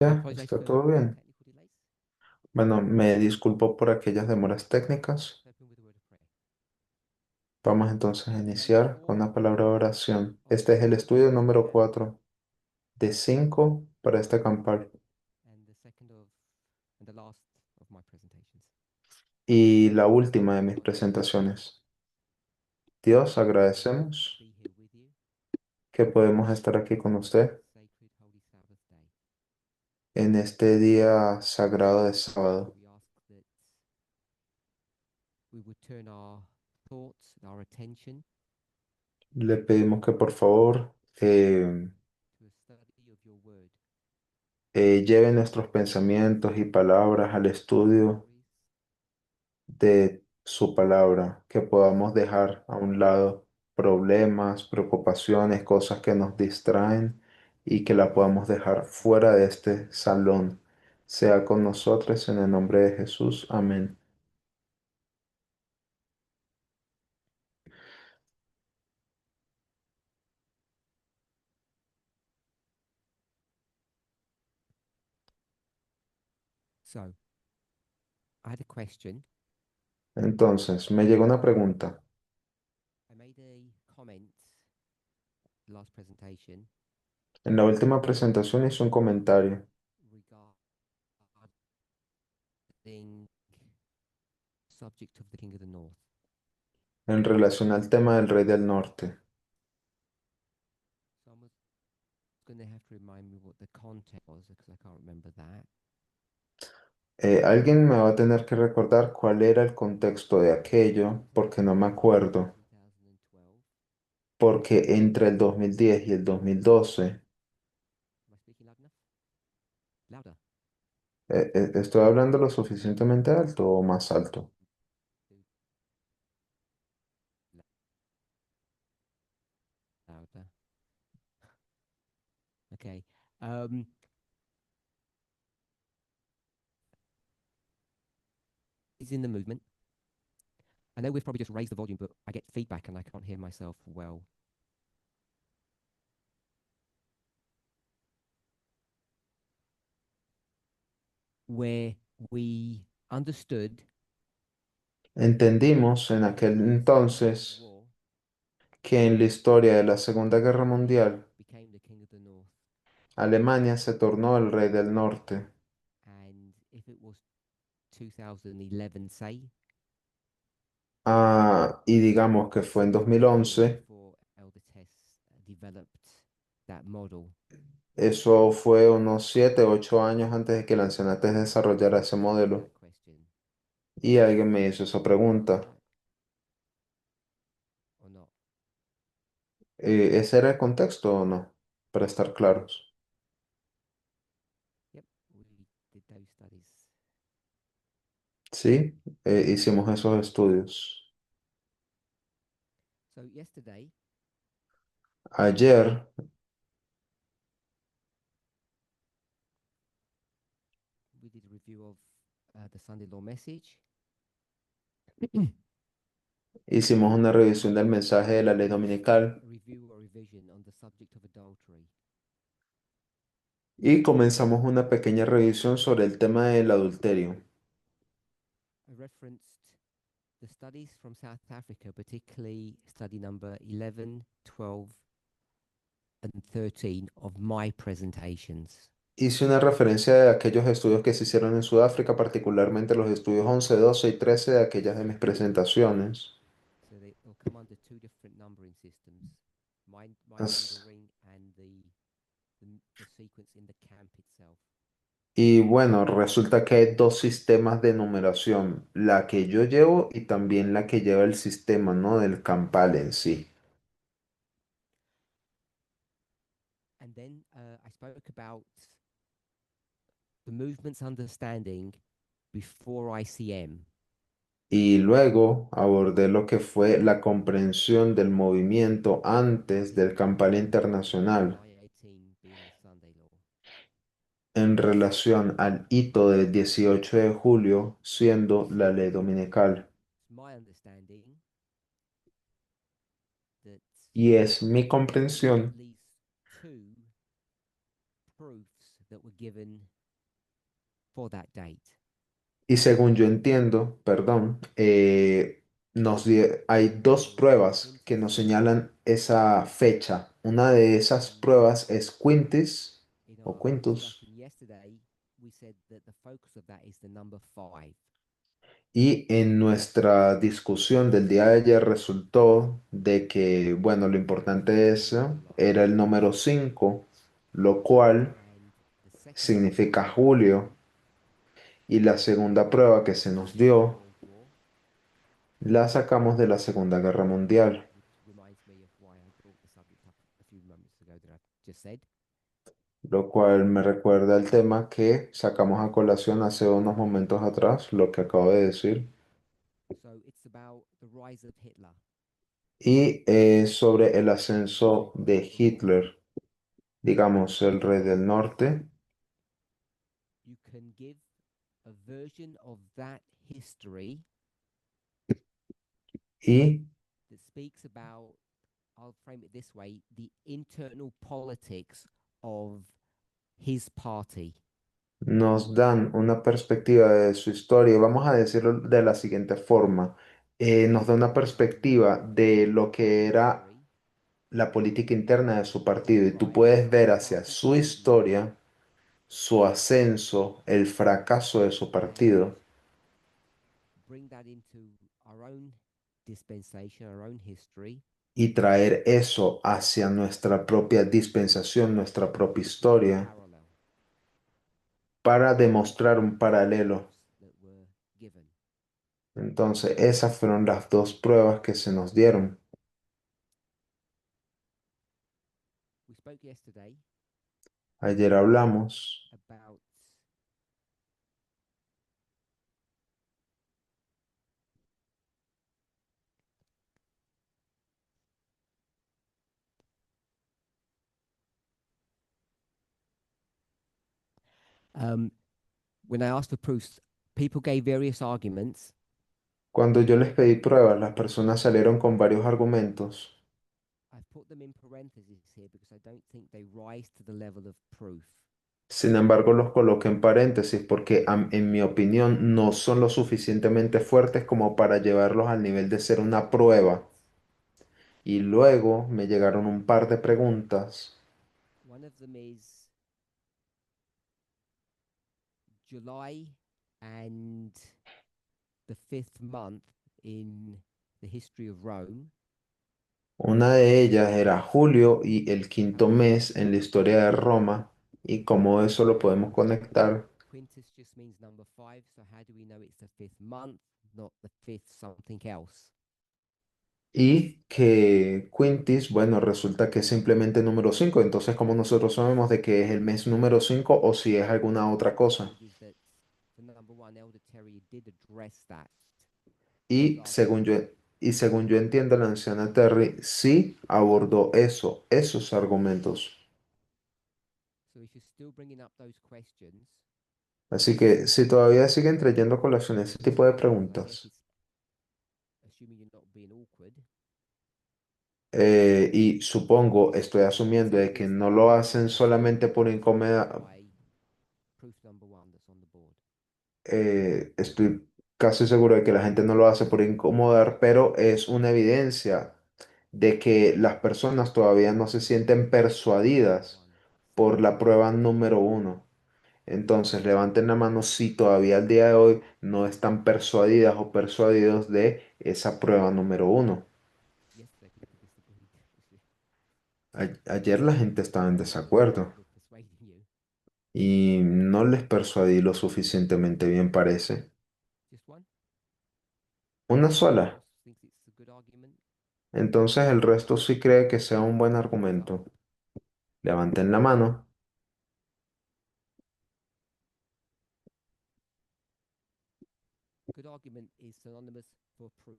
I Ya, apologize está for todo bien. technical delays. Bueno, me disculpo por aquellas demoras técnicas. Let's open with a word of prayer. Vamos entonces a Day iniciar con 4 una palabra de oración. of Este es el 5 estudio studies número 4 de 5 para esta campaña and the second of and the last of my presentations. y la última de mis presentaciones. Dios, Grateful to agradecemos be here with you que podemos estar aquí con on usted this sacred holy Sabbath day. en este día sagrado de sábado. We ask that we would turn our thoughts, our attention Le pedimos que por favor to a study of your word, lleve nuestros pensamientos y palabras al estudio worries, de su palabra, que podamos dejar a un lado problemas, preocupaciones, cosas que nos distraen y que la podamos dejar fuera de este salón. Sea con nosotros en el nombre de Jesús. Amén. so I had a question. Entonces, me llegó una pregunta. I made a comment last presentation En la última presentación hice un comentario regarding subject of the King of the North. en relación al tema del Rey del Norte. Someone's going to have to remind me what the content was because I can't remember that. Alguien me va a tener que recordar cuál era el contexto de aquello, porque no me acuerdo. 2012. Porque entre el 2010 y el 2012, Am I speaking loud enough? Louder. ¿estoy hablando lo suficientemente alto o más alto? Louder. Okay. Um, is in the movement. I know we've probably just raised the volume, but I get feedback and I can't hear myself well. Where we understood Entendimos en aquel entonces war que en la historia de la Segunda Guerra Mundial, became the King of the North. Alemania se tornó el rey del norte. And if it was 2011, say, Y digamos que fue en 2011, before Elder Tess developed that model. eso fue unos 7, 8 años antes de que el Ancianates desarrollara ese modelo. That question. Y alguien me hizo esa pregunta. Right or not? ¿Ese era el contexto o no? Para estar claros. Yep, we did those studies. Sí, hicimos esos estudios. So yesterday Ayer we did a review of the Sunday Law message. hicimos una revisión del mensaje de la ley dominical A review or revision on the subject of adultery. y comenzamos una pequeña revisión sobre el tema del adulterio. I referenced the studies from South Africa, particularly study number 11, 12, and 13 of my presentations. Hice una referencia de aquellos estudios que se hicieron en Sudáfrica, particularmente los estudios 11, 12 y 13 de aquellas de mis presentaciones. So they'll come under two different numbering systems, my As- numbering and the sequence in the camp itself. Y bueno, resulta que hay dos sistemas de numeración, la que yo llevo y también la que lleva el sistema, ¿no? Del campal en sí. And then I spoke about the movement's understanding before ICM, Y luego abordé lo que fue la comprensión del movimiento antes del campal internacional I-18 being the Sunday law. en relación al hito del 18 de julio siendo la ley dominical. It's my understanding that Y es mi there are at comprensión least two proofs that were given for that date. Y según yo entiendo, perdón, hay dos pruebas que nos señalan esa fecha. Una de esas pruebas es Quintus In o our Quintus. discussion yesterday, we said that the focus of that is the number five. Y en nuestra discusión del día de ayer resultó de que, bueno, lo importante de eso era el número 5, lo cual And the second significa proof we julio. said Y la segunda prueba que se nos Second dio World War, la sacamos de la Segunda Guerra Mundial, which reminds me of why I brought the subject up a few moments ago that I just said. lo cual me recuerda el tema que sacamos a colación hace unos momentos atrás, lo que acabo de decir, So it's about the rise of Hitler. y sobre el ascenso de Hitler, digamos, el rey del norte, You can give a version of that history y that speaks about, I'll frame it this way, the internal politics of his party. nos dan una perspectiva de su historia, y vamos a decirlo de la siguiente forma, nos da una perspectiva de lo que era History la política interna de su partido, y tú rise puedes ver and hacia fall su of his historia, su ascenso, el fracaso de su and partido, bring that into our own dispensation, our own history, y traer eso hacia nuestra propia dispensación, nuestra propia to give a historia, parallel para demostrar un to the paralelo. proofs that were given. Entonces, esas fueron las dos pruebas que se nos dieron. We spoke yesterday Ayer hablamos about um, when I asked for proofs, people gave various arguments. cuando yo les pedí pruebas, las personas salieron con varios argumentos. I've put them in parentheses here because I don't think they rise to the level of proof. Sin embargo, los coloqué en paréntesis porque, en mi opinión, no son lo suficientemente fuertes como para llevarlos al nivel de ser una prueba. Y luego me llegaron un par de preguntas. One of them is July and the fifth month in the history of Rome. Una de ellas era julio y el quinto mes en la historia de Roma, y cómo eso lo podemos conectar. Quintus just means number five, so how do we know it's the fifth month, not the fifth something else? Y que Quintis, bueno, resulta que es simplemente número 5. Entonces, ¿cómo nosotros sabemos de que es el mes número 5 o si es alguna otra What I cosa? said is that the number one, Elder Terry did address that Y last según week. yo, y según yo entiendo, la anciana Terry sí abordó eso, esos argumentos. So if you're still bringing up those questions, Así que si todavía siguen trayendo a colación ese tipo de and I take preguntas, it's assuming you're not being awkward, y supongo, estoy asumiendo say de que this no lo and hacen solamente por incomodidad, verify proof number one that's on the board. estoy casi seguro de que la gente no lo hace por incomodar, pero es una evidencia de que las personas todavía no se sienten Number persuadidas one. por la prueba número 1. Entonces, levanten la mano si todavía al día de hoy no están persuadidas o persuadidos de esa prueba número 1. Yesterday people disagreed. Ayer la gente estaba en I did a good desacuerdo job of persuading you. y no les persuadí lo suficientemente bien, parece. Just one. Una Everyone sola. else thinks it's a good argument. Entonces el resto sí cree que sea un buen Hands up. argumento. Levanten la mano. Good argument is synonymous for proof.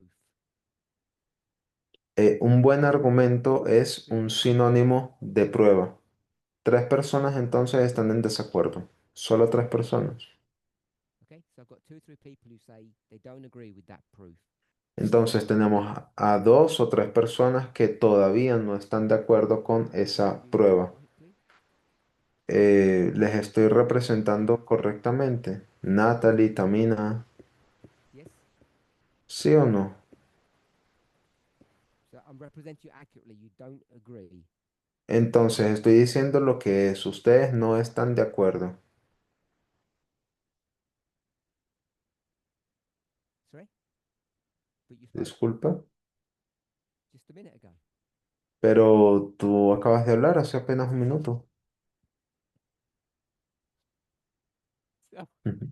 Un buen argumento es un sinónimo de prueba. Tres personas entonces están en desacuerdo. Solo tres personas. Okay, so I've got two or three people who say they don't agree with that proof. Entonces tenemos a dos o tres personas que todavía no están de acuerdo con Can you esa read that prueba. quickly? Les estoy representando correctamente. Natalie, Tamina, Yes? ¿sí o no? So I'm representing you accurately. You don't agree. Entonces estoy diciendo lo que es. Ustedes no están de acuerdo. Sorry? But you spoke Disculpa. just a minute ago. Pero tú acabas de hablar hace apenas un minuto. So, Ujú.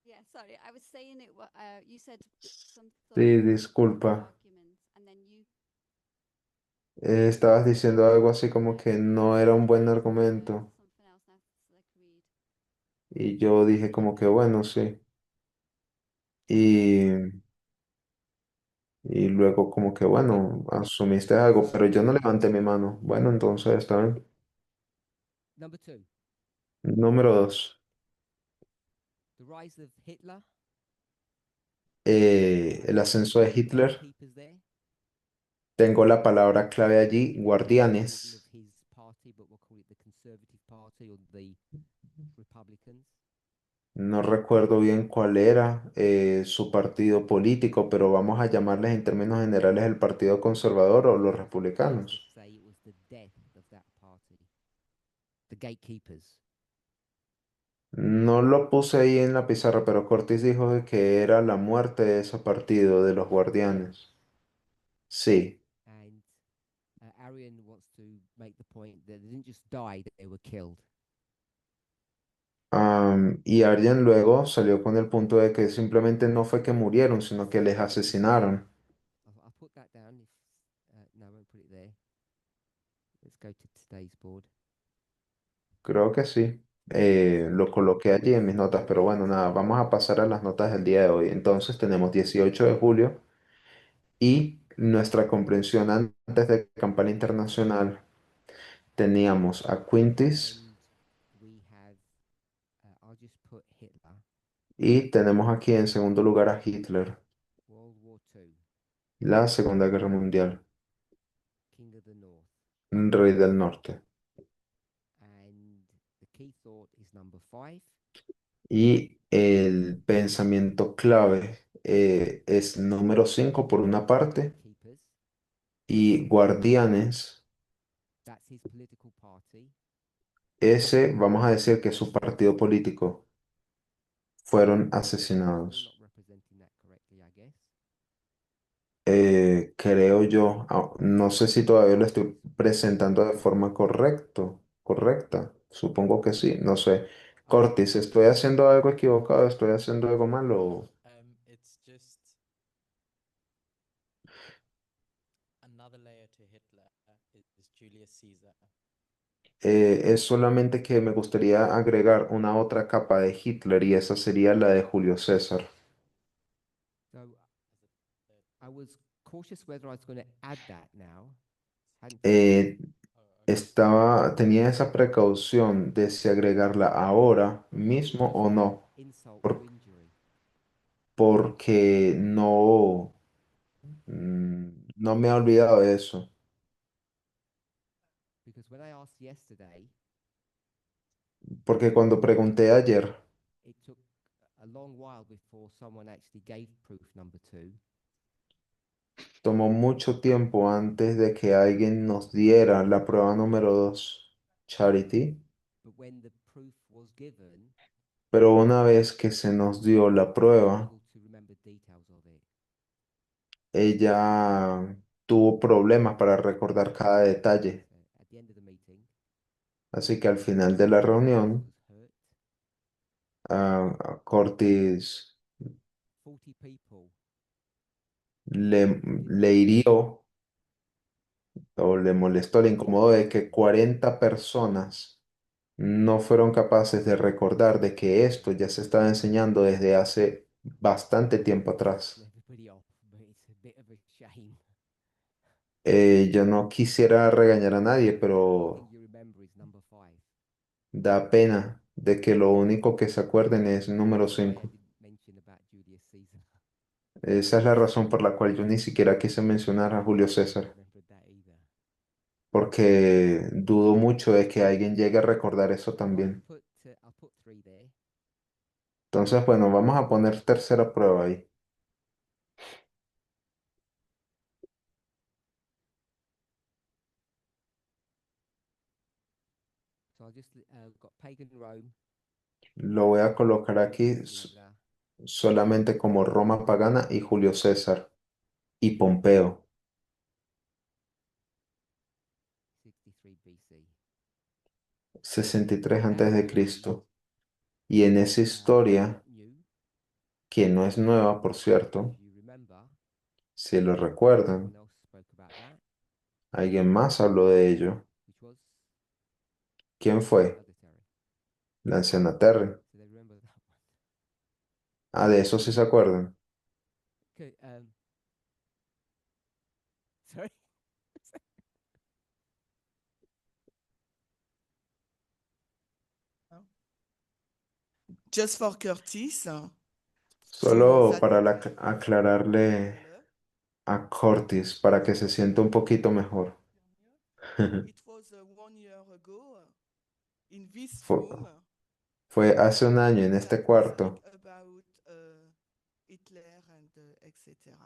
Yeah, sorry. I was saying you said some Sí, thoughts on the disculpa. argument, and then you Estabas diciendo algo así como que no era un buen argumento. something else. And I agreed. Y yo dije como que bueno, sí. Y, y luego como que okay. bueno, asumiste algo, So pero yo no levanté mi mano. Bueno, entonces está bien. number two, Número dos. the rise of Hitler. El Any ascenso de Hitler. gatekeepers there? Tengo la palabra clave allí, Building of guardianes. his party, but we'll call it the Conservative Party or the Republicans. No recuerdo bien cuál era su partido político, pero vamos a llamarles en términos generales el Partido Conservador o los Others would Republicanos. say it was the death of that party. The gatekeepers. No lo puse ahí en la pizarra, pero Cortis dijo de que era la muerte de ese partido, de los guardianes. Sí. And Arian wants to make the point that they didn't just die, that they were killed. Y Arjen luego salió con el punto de que simplemente no fue que murieron, sino que les asesinaron. I'll put that down. If no, I won't put it there. Let's go to today's board. Creo que sí. Lo coloqué allí en mis notas, pero bueno, nada, vamos a pasar a las notas del día de hoy. Entonces tenemos 18 de julio y nuestra comprensión antes de campaña internacional. Teníamos a Quintus And we have, I'll just put Hitler, y tenemos aquí en segundo lugar a Hitler, World War II, la Segunda Guerra Mundial, King of the North. Rey del Norte. And the key thought is number five. Y el pensamiento clave es número 5 por una parte Gatekeepers, y Guardianes, that's his political party. ese vamos a decir que es su partido político, fueron Still not asesinados. representing that correctly, I guess. Creo yo, no sé si todavía lo estoy presentando de forma correcta, supongo que sí, no sé. Cortis, ¿estoy haciendo algo equivocado? ¿Estoy haciendo algo malo? It's just another layer to Hitler is Julius Caesar. Es solamente que me gustaría agregar una otra capa de Hitler y esa sería la de Julio César. So as a third I was cautious whether I was going to add that now. Hadn't thought about Eh, it. okay. tenía esa precaución de si agregarla ahora But we mismo use o no, insult to por- injury. porque no me he olvidado de eso. Because when I asked yesterday, Porque cuando pregunté ayer, it took a long while before someone actually gave proof number two. tomó mucho tiempo antes de que alguien nos diera la prueba número 2, Charity. But when the proof was given, Pero una vez que se nos dio la prueba, struggled to remember details of it. ella tuvo problemas para recordar cada detalle. So at the end of the meeting, Así que al final de la reunión, was hurt. a Cortis 40 people le didn't hirió register. o le molestó, le incomodó de que 40 personas no fueron capaces de recordar de que esto ya se estaba enseñando desde hace bastante tiempo Pissing atrás. everybody off, but it's a bit of a shame. Yo no quisiera regañar a nadie, The only thing pero you remember is number five. da pena de que lo único que se acuerden es número That's why I 5. didn't mention about Julius Caesar. Esa es la razón por la cual yo ni siquiera quise mencionar a Julio Don't César. remember porque dudo mucho de que alguien llegue a recordar eso I'll también. put 3 there. Entonces, bueno, vamos a poner tercera prueba ahí. So I just got pagan Rome, Lo voy a colocar aquí Caesar, solamente como Roma pagana y Julio César y Pompeo, 63 BC. 63 antes And de Cristo. Y en esa historia, not new, que no es nueva, por cierto, if you remember, si lo recuerdan, someone else spoke about that, alguien más habló de ello. which was ¿Quién fue? another Terry. La anciana Terry. So they remember that one. Ah, de eso sí se acuerdan. Okay, sorry. Just for Curtis. Solo para aclararle a Curtis para que se sienta un poquito mejor. It was 1 year ago in this Fue, room fue hace un año en este that we cuarto speak about Hitler and etc.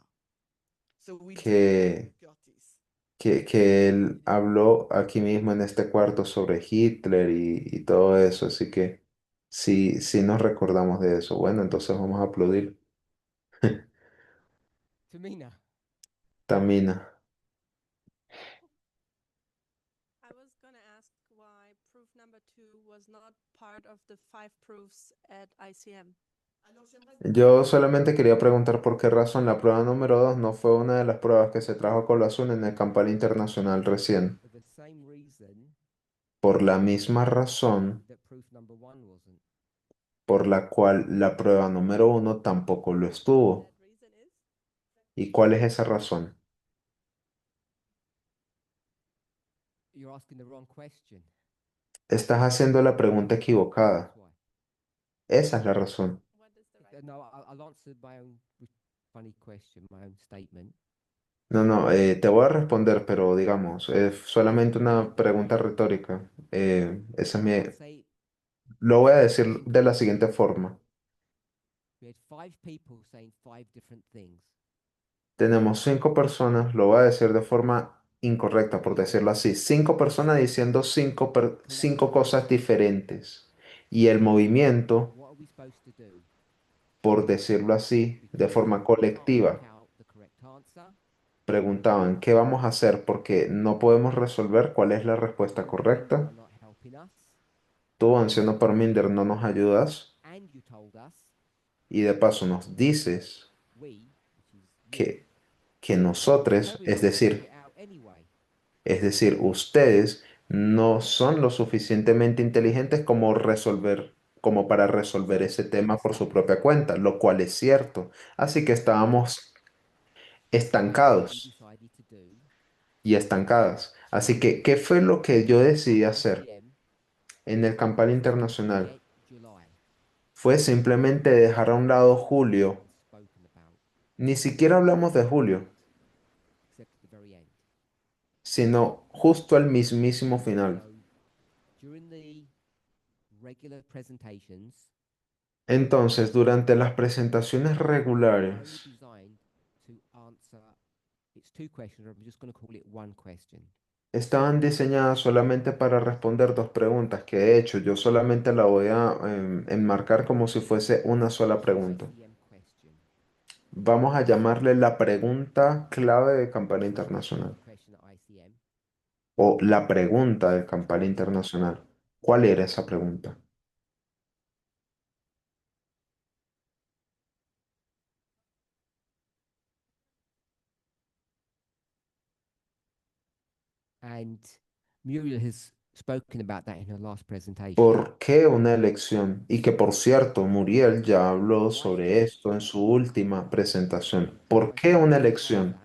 So we do que, Curtis. que él habló aquí mismo en este cuarto sobre Hitler y todo eso, así que sí, sí nos recordamos de eso. Bueno, entonces vamos a aplaudir. Tamina. Tamina. I was going to ask why proof number 2 was not part of the 5 proofs at ICM. Yo solamente quería preguntar por qué razón la prueba número 2 no fue una de las pruebas que se trajo a colación en el Campal Internacional recién. For the same reason Por la misma razón that proof number 1 wasn't. por la cual la prueba número 1 tampoco lo estuvo. That reason is ¿Y cuál es esa razón? You're asking the wrong question. Estás haciendo la pregunta equivocada. That's why. Esa es la razón. what is the right No, I'll answer my own funny question, my own statement. No, no, te voy a responder, pero digamos, es solamente una pregunta retórica. Esa es mi... I'll say Lo voy a decir de la siguiente forma. we had 5 people saying 5 different things. Tenemos 5 personas, lo voy a decir de forma incorrecta, por decirlo así. 5 personas diciendo cinco cosas diferentes. Y el movimiento, What are we supposed to do? por decirlo así, de Because forma we can't work colectiva, out the correct answer. preguntaban, ¿qué vamos a hacer? Porque no podemos resolver cuál es la respuesta You correcta. are not helping us. Tú, anciano Parminder, no nos ayudas. And you told us, Y de paso nos dices we, which is you, que nosotros, we're not es gonna figure decir, it out anyway. ustedes no son lo suficientemente inteligentes como para resolver ese tema por su propia cuenta, lo cual es cierto. Así que estábamos We estancados decided to do y estancadas. Así que, ¿qué fue lo que yo decidí hacer ICM en el campal on internacional? 28 July. Fue simplemente dejar a un lado Julio. Spoken about, Ni siquiera hablamos de Julio, except at the very end. sino justo al mismísimo final. So during the regular presentations, Entonces, durante las presentaciones only regulares, designed to answer, it's 2 questions, I'm just going to call it 1 question. estaban diseñadas solamente para responder 2 preguntas, que de hecho yo solamente la voy a enmarcar como si fuese una sola pregunta. ICM question. Vamos a llamarle la pregunta clave de Campal Internacional Question at ICM. o la pregunta de Campal Internacional. ¿Cuál era esa pregunta? And Muriel has spoken about that in her last presentation. ¿Por qué una elección? Y que por cierto, Muriel ya habló sobre esto en su última presentación. ¿Por qué una elección?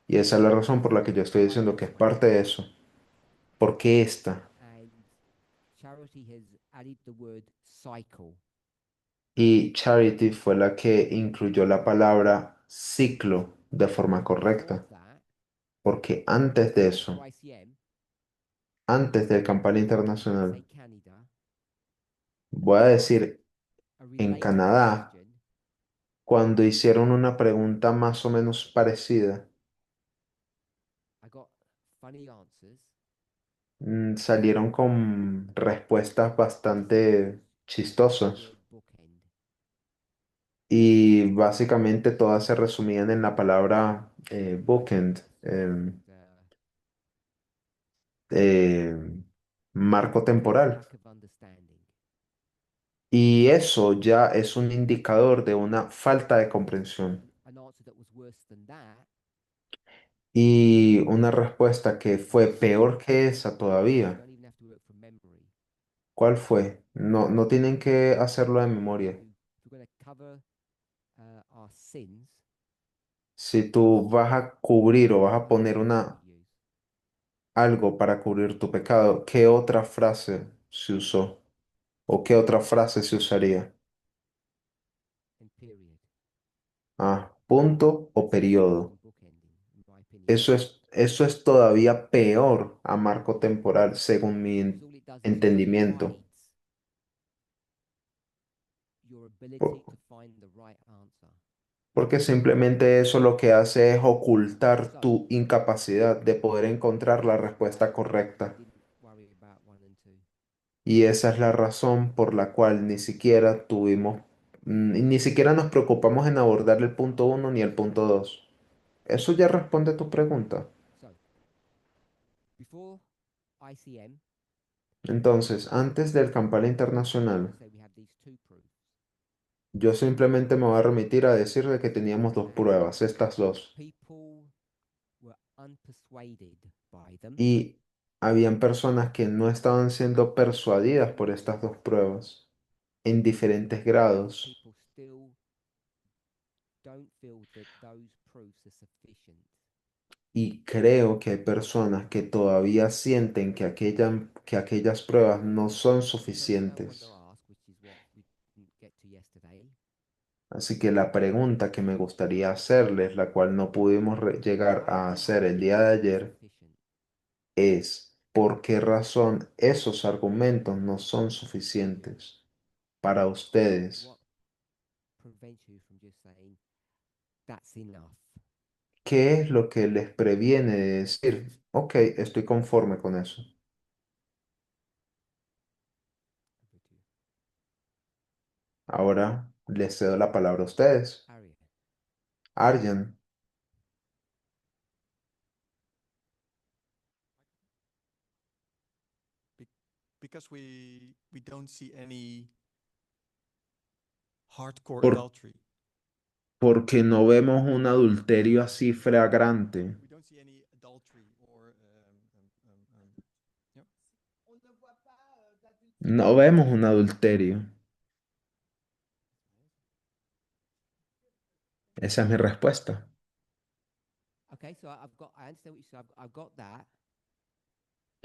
Y esa es la razón por la que yo estoy diciendo que es parte de eso. ¿Por qué esta? And Charity has added the word cycle. Y Charity fue la que incluyó la palabra ciclo de forma correcta. Before that, porque antes de eso, For ICM, antes del campal say internacional, Canada, voy a decir a en related Canadá, question, cuando hicieron una pregunta más o menos parecida, I got funny answers. salieron con respuestas bastante chistosas Word bookend. y básicamente todas se resumían en la palabra bookend, eh, marco temporal. lack of understanding. Y eso ya es un indicador de una falta de comprensión. An answer that was worse than that Y una respuesta que fue peor que esa you todavía. don't even have to work from memory. ¿Cuál fue? No, no tienen que hacerlo de memoria. If we're going to cover our sins, Si tú vas a cubrir o vas a what poner phrase would we use? algo para cubrir tu pecado, ¿qué otra frase se usó? ¿O qué otra frase se usaría? And period. Ah, punto o periodo. And bookending, in my opinion. Eso es todavía peor a marco temporal, según mi Because all it does is entendimiento. hides your ability Por- to find the right answer. Porque simplemente eso lo que hace es ocultar tu incapacidad de poder encontrar la respuesta correcta. Didn't worry about 1 and 2. Y esa es la razón por la cual ni siquiera nos preocupamos en abordar el punto uno ni el punto 2. Eso ya responde a tu pregunta. So, before ICM, Entonces, antes del campal I'll internacional, say we have these two proofs. yo simplemente me voy a remitir a decirle que teníamos dos pruebas, estas dos. People were unpersuaded by them. Y habían personas que no estaban siendo persuadidas por estas dos pruebas en diferentes grados. People still don't feel that those proofs are sufficient. Y creo que hay personas que todavía sienten que aquellas pruebas no son Something I wanted suficientes. to ask, which is what we didn't get to yesterday, Así que la pregunta que me gustaría hacerles, la cual no pudimos llegar why a are hacer el these día de arguments ayer, insufficient? es ¿por qué razón esos argumentos no son suficientes para ustedes? What prevents you from just saying that's enough? ¿Qué es lo que les previene de decir, ok, estoy conforme con eso? Over to you. Ahora les cedo la palabra a ustedes. Harriet. Arjan, Because we don't see any hardcore Por- adultery. porque no vemos un adulterio así flagrante. We don't see any adultery or yeah. On ne voit pas d'adultère. No vemos un adulterio. Esa es mi respuesta. Okay, so I understand what you said. I've got that.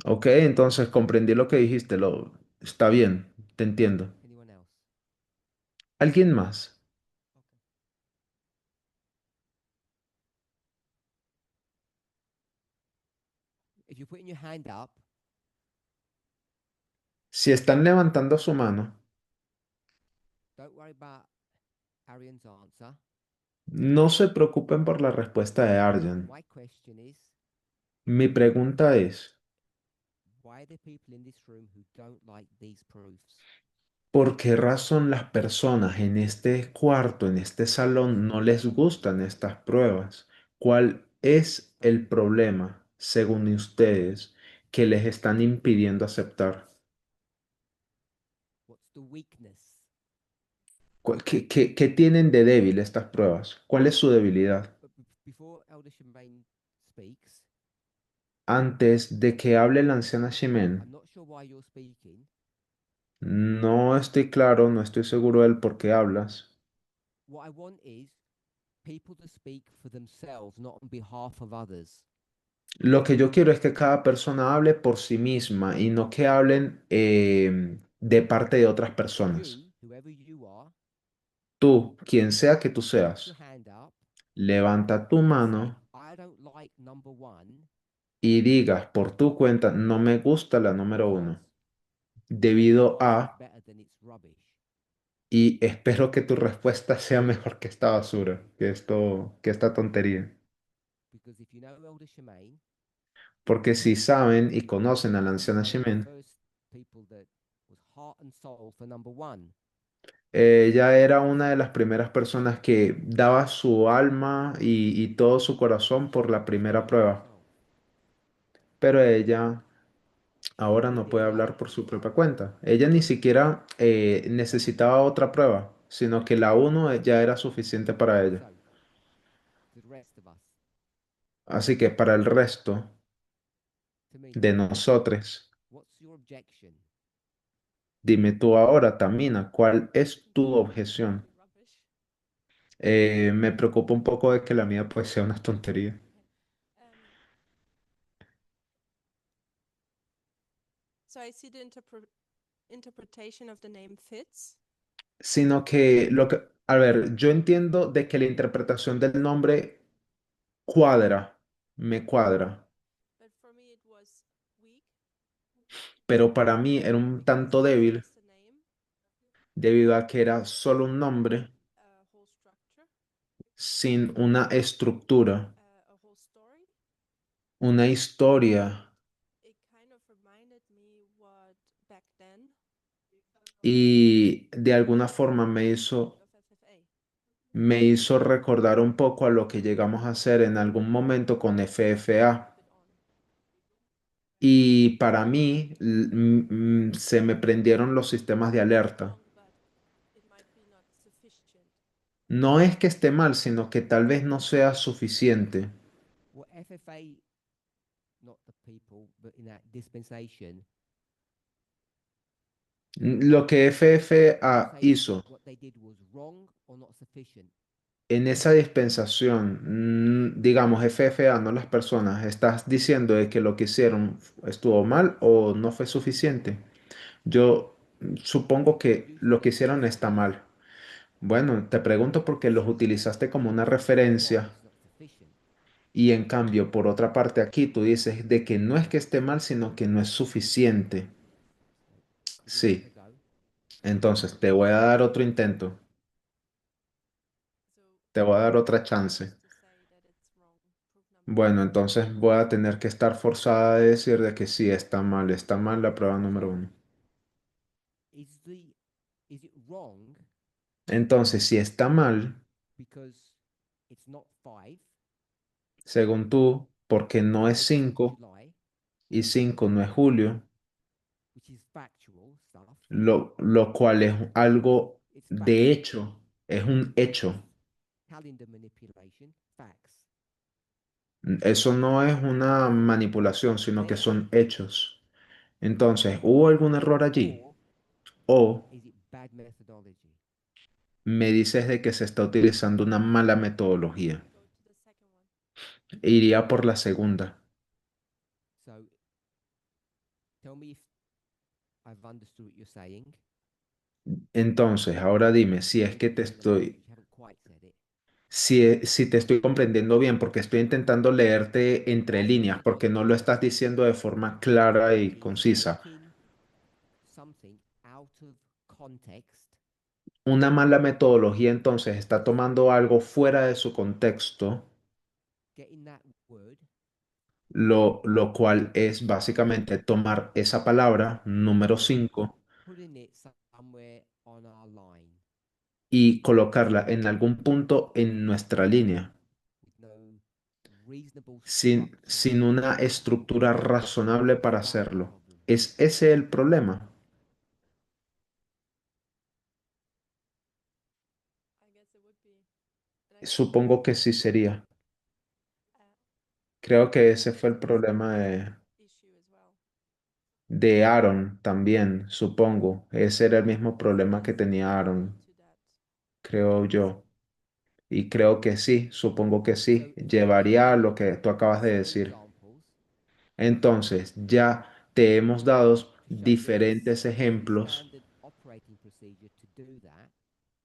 Ok, entonces comprendí lo que dijiste. Está bien, te entiendo. Anyone else? ¿Alguien más? If you're putting your hand up, Si están levantando su mano, don't worry about Arian's answer. no se preocupen por la respuesta de Arjan. My question is, Mi pregunta es, why are there people in this room who don't like these proofs? ¿por qué razón las personas en este cuarto, en este salón, no les gustan estas pruebas? ¿Cuál es el problema, según ustedes, que les están impidiendo aceptar? What's the weakness? ¿Qué tienen de débil estas pruebas? ¿Cuál es su debilidad? But before Elder Shemaine speaks, Antes de que hable la anciana I'm Shimen, not sure why you're speaking. no estoy claro, no estoy seguro del por qué hablas. What I want is people to speak for themselves, not on behalf of others. Lo que yo quiero es que cada persona hable por sí misma y no que hablen de parte de otras personas. You, whoever you are, Tú, quien sea que tú put your seas, hand up. levanta tu Say, mano I don't like like number one y digas por tu cuenta, no me gusta la número uno, because debido it's a, better than its rubbish. y espero que tu respuesta sea mejor que esta basura, que esta tontería. Because if you know Elder Shemaine, Porque si saben y conocen a la she anciana was one of the Shimen, first people that was heart and soul for number one. ella era una de las primeras personas que daba su alma y todo su corazón por la primera prueba, Herself. pero ella ahora no Did it puede alone. hablar por su propia cuenta. Ella ni siquiera necesitaba otra prueba, sino que la uno ya era suficiente para ella. So, to the rest of us, Así que para el resto Tamina, de nosotros, what's your objection? dime tú ahora, Tamina, ¿cuál es tu objeción? Rubbish. Me preocupa un poco de que la mía pues sea una tontería, Um, so I see the interpretation of the name fits. sino que a ver, yo entiendo de que la interpretación del nombre cuadra, me cuadra, But for me, it was weak pero para mí era un because tanto it was débil just a name, debido a que era solo un nombre a whole structure, sin una estructura, a whole story. una historia It kind of reminded me what back then y de alguna forma of FFA. me hizo recordar un poco a lo que llegamos a hacer en algún momento con FFA. Keep it on. Y para mí se me prendieron los sistemas de alerta. Wrong, but it might be not sufficient. No es que esté mal, sino que tal vez no sea suficiente. Well, FFA, not the people, but in that dispensation, Lo que FFA say hizo what they did was wrong or not sufficient. en esa dispensación, digamos, FFA, no las personas, estás diciendo de que lo que hicieron estuvo mal o no fue suficiente. Yo supongo que lo que hicieron está mal. Bueno, te pregunto porque los utilizaste como una Wrong referencia is not sufficient. y en cambio, por otra parte aquí tú dices de que no es que esté mal, sino que no es suficiente. Would you give Sí, it a go? entonces te voy a dar otro intento, So te voy a dar otra chance. to say that it's wrong. Proof number Bueno, entonces voy a tener que estar forzada a decir de que sí, está mal la prueba número uno. Is it wrong Entonces, si está mal, because it's not 5, según tú, porque no es 6 isn't 5 July, y 5 no es julio, which is factual stuff. lo cual es algo It's de facts. hecho, es un hecho. Calendar manipulation, facts. Eso no es una manipulación, sino que Then, son hechos. Entonces, ¿hubo algún error allí? or O is it bad methodology? me dices de que se está utilizando una mala metodología. go to the second one. Iría por la segunda. So, tell me if I've understood what you're saying. Entonces, ahora dime si es que Maybe te in the language estoy, you haven't quite said it. si te estoy comprendiendo bien, porque estoy intentando leerte entre líneas, porque no lo estás diciendo de forma clara y Is concisa. taking something out of context Una mala metodología entonces está tomando algo fuera de su contexto, getting that word lo cual es básicamente tomar esa palabra, número 5, putting it somewhere on our line y colocarla en algún punto en nuestra línea, with no reasonable sin, structure. sin una estructura razonable para Is that the hacerlo. problem? ¿Es ese el problema? I guess it would be. But I think Supongo que sí sería. uh, Creo que ese fue el Moses problema issue as well. de Aaron también, supongo. Ese era el mismo problema que Yes, tenía Aaron, to that. creo yo. Y creo que sí, supongo que So sí. if I've given Llevaría a you lo que tú acabas de some decir. examples Entonces, ya te hemos dado to show that there's diferentes a ejemplos. standard operating procedure to do that,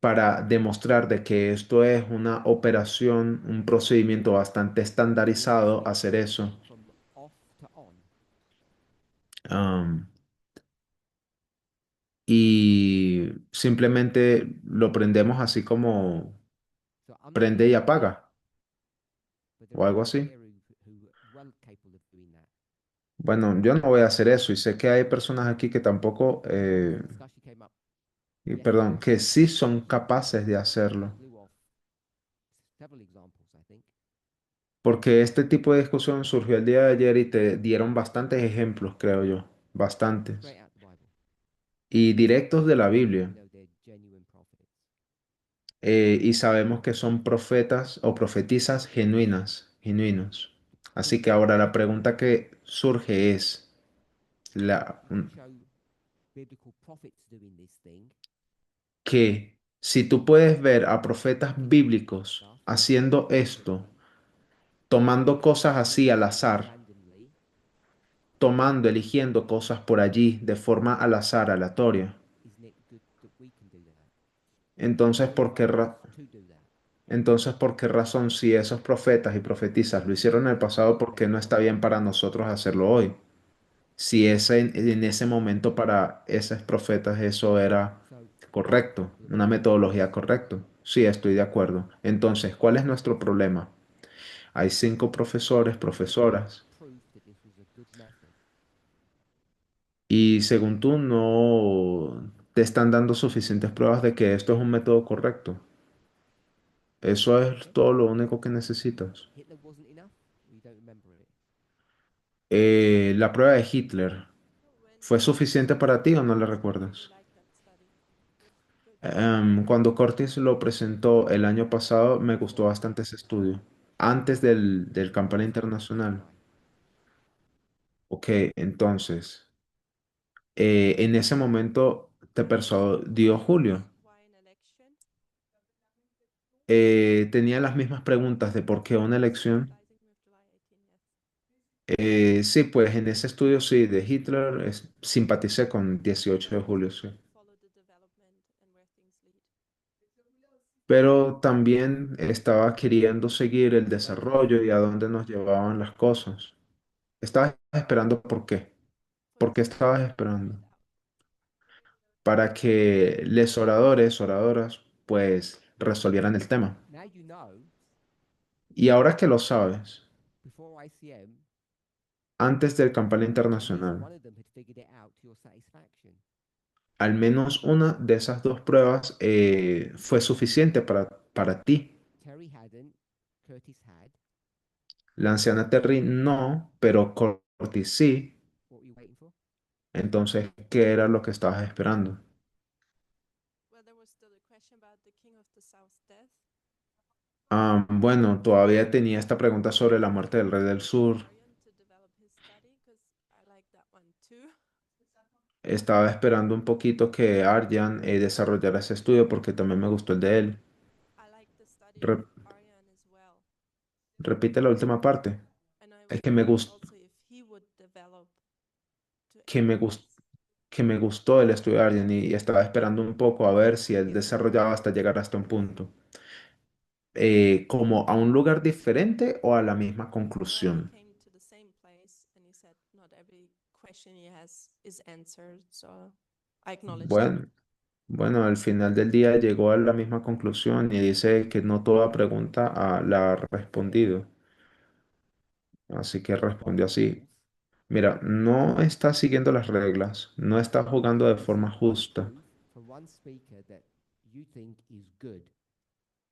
para demostrar de que esto es una operación, un procedimiento bastante estandarizado, hacer eso. from off to on. Am, y simplemente lo prendemos así como So I'm not prende y doing that, apaga but o algo así. there who are well capable of doing that. Bueno, yo no voy a hacer eso y sé que hay personas aquí que tampoco, Discussion came up y perdón, que sí son capaces de hacerlo. blew off several examples, I think. Porque este tipo de discusión surgió el día de ayer y te dieron bastantes ejemplos, creo yo, bastantes. Straight out the Bible. Y directos de la Biblia. You know, they're genuine prophets. Y sabemos que son profetas o profetizas genuinas, genuinos. Así que ahora la pregunta que surge es, la, You can show biblical prophets doing this thing. que si tú puedes ver a profetas bíblicos haciendo esto, tomando cosas así al azar, Randomly, tomando, eligiendo cosas por allí de forma al azar, aleatoria, isn't it good that we can do that? entonces More ¿por qué, prophets to do that. entonces por qué razón si esos profetas y profetizas lo hicieron en el pasado, por qué no está bien para nosotros hacerlo hoy? Si en ese momento para esos profetas eso era So correcto, una metodología correcta. Sí, estoy de acuerdo. Entonces, ¿cuál es nuestro problema? Hay 5 profesores, profesoras, proof that this was a good method. y según tú no te están dando suficientes pruebas de que esto es un método correcto. Eso es todo lo único que necesitas. Hitler wasn't enough? Or you don't remember it? La prueba de Hitler, When ¿fue did suficiente para ti o no la you recuerdas? like that study? Cuando Curtis lo presentó el año pasado, me gustó bastante ese estudio. Antes del campaña internacional. Ok, entonces, en ese momento te persuadió Julio. Why an election? Tenía las mismas preguntas de por qué una elección. Sympathizing with July 18, yes. Sí, pues en ese estudio sí, de Hitler, simpaticé con 18 de julio, sí. Follow the development and where things lead. Pero también estaba queriendo seguir el desarrollo y a dónde nos llevaban las cosas. Estabas esperando por qué. For ¿Por qué this to estabas find esperando? out. Para que les oradores, oradoras, pues resolvieran el tema. Now you know, Y ahora que lo sabes, before ICM, antes del campaña at least internacional, one of them had figured it out to your satisfaction. al menos una de esas 2 pruebas fue suficiente para ti. Terry hadn't, Curtis had. La anciana Terry no, pero Curtis sí. What were you waiting for? Entonces, ¿qué era lo que estabas esperando? Well, there was still a question about the King of the South's death. Bueno, todavía tenía esta pregunta sobre la muerte del rey del sur. Arian to develop his study because I like that one too. Estaba esperando un poquito que Arjan desarrollara ese estudio porque también me gustó el de él. I like the study Re- of Arian as well. repite la última parte. And I Es que me, wondered gus- also if he would develop to que me, gus- que me gustó el estudio de Arjan y estaba esperando un poco a ver si él desarrollaba hasta llegar hasta un punto. ¿Como a un lugar diferente o a la misma well, he conclusión? came to the same place and he said not every question he has is answered. So I acknowledge that. Bueno, bueno, al final del día llegó a la misma conclusión y dice que no toda pregunta la ha respondido. Así que respondió así. Mira, no está siguiendo las reglas, no está jugando de forma justa. From one speaker that you think is good.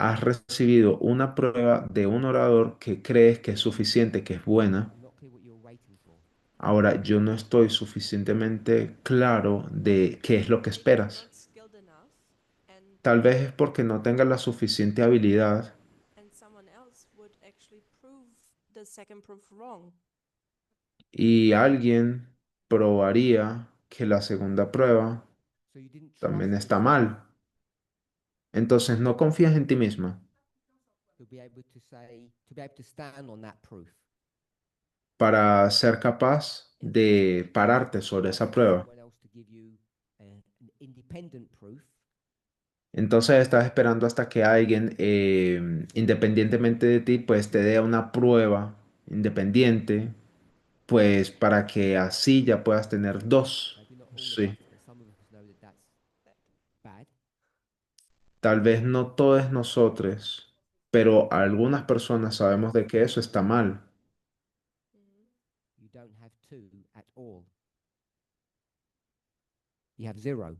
Has recibido una prueba de un orador que crees que es suficiente, que es buena. I'm not clear what you're waiting for. Ahora, yo no estoy suficientemente claro de qué es lo que esperas. Not skilled enough Tal vez es porque no tengas la suficiente habilidad and someone else would actually prove the second proof wrong. y alguien probaría que la segunda prueba So you didn't también trust está yourself mal. Entonces, no confías en ti misma to be able to say, to be able to stand on that proof. para ser capaz de pararte sobre esa prueba. Someone else to give you an independent proof Entonces estás esperando hasta que alguien, independientemente de ti, pues te dé una prueba independiente, pues para que así ya puedas tener dos. Maybe not all of Sí. us, but some of us know that that's bad. Tal vez no todos nosotros, pero algunas personas sabemos de que eso está mal, You don't have two at all. You have zero.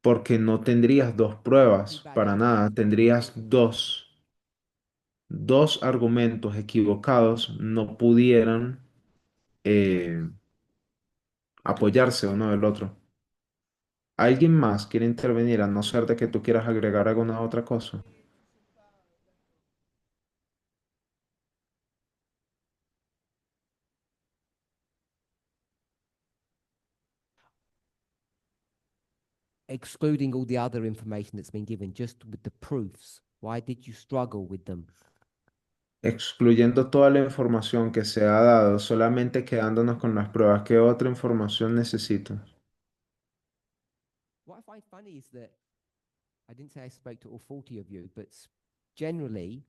porque no tendrías dos pruebas para nada, tendrías dos argumentos equivocados, no pudieran eh, apoyarse uno del otro. ¿Alguien más quiere intervenir a no ser de que tú quieras agregar alguna otra cosa? Excluding all the other information that's been given, just with the proofs. Why did you struggle with them? Excluyendo toda la información que se ha dado, solamente quedándonos con las pruebas. ¿Qué otra información necesito? What I find funny is that I didn't say I spoke to all 40 of you, but generally,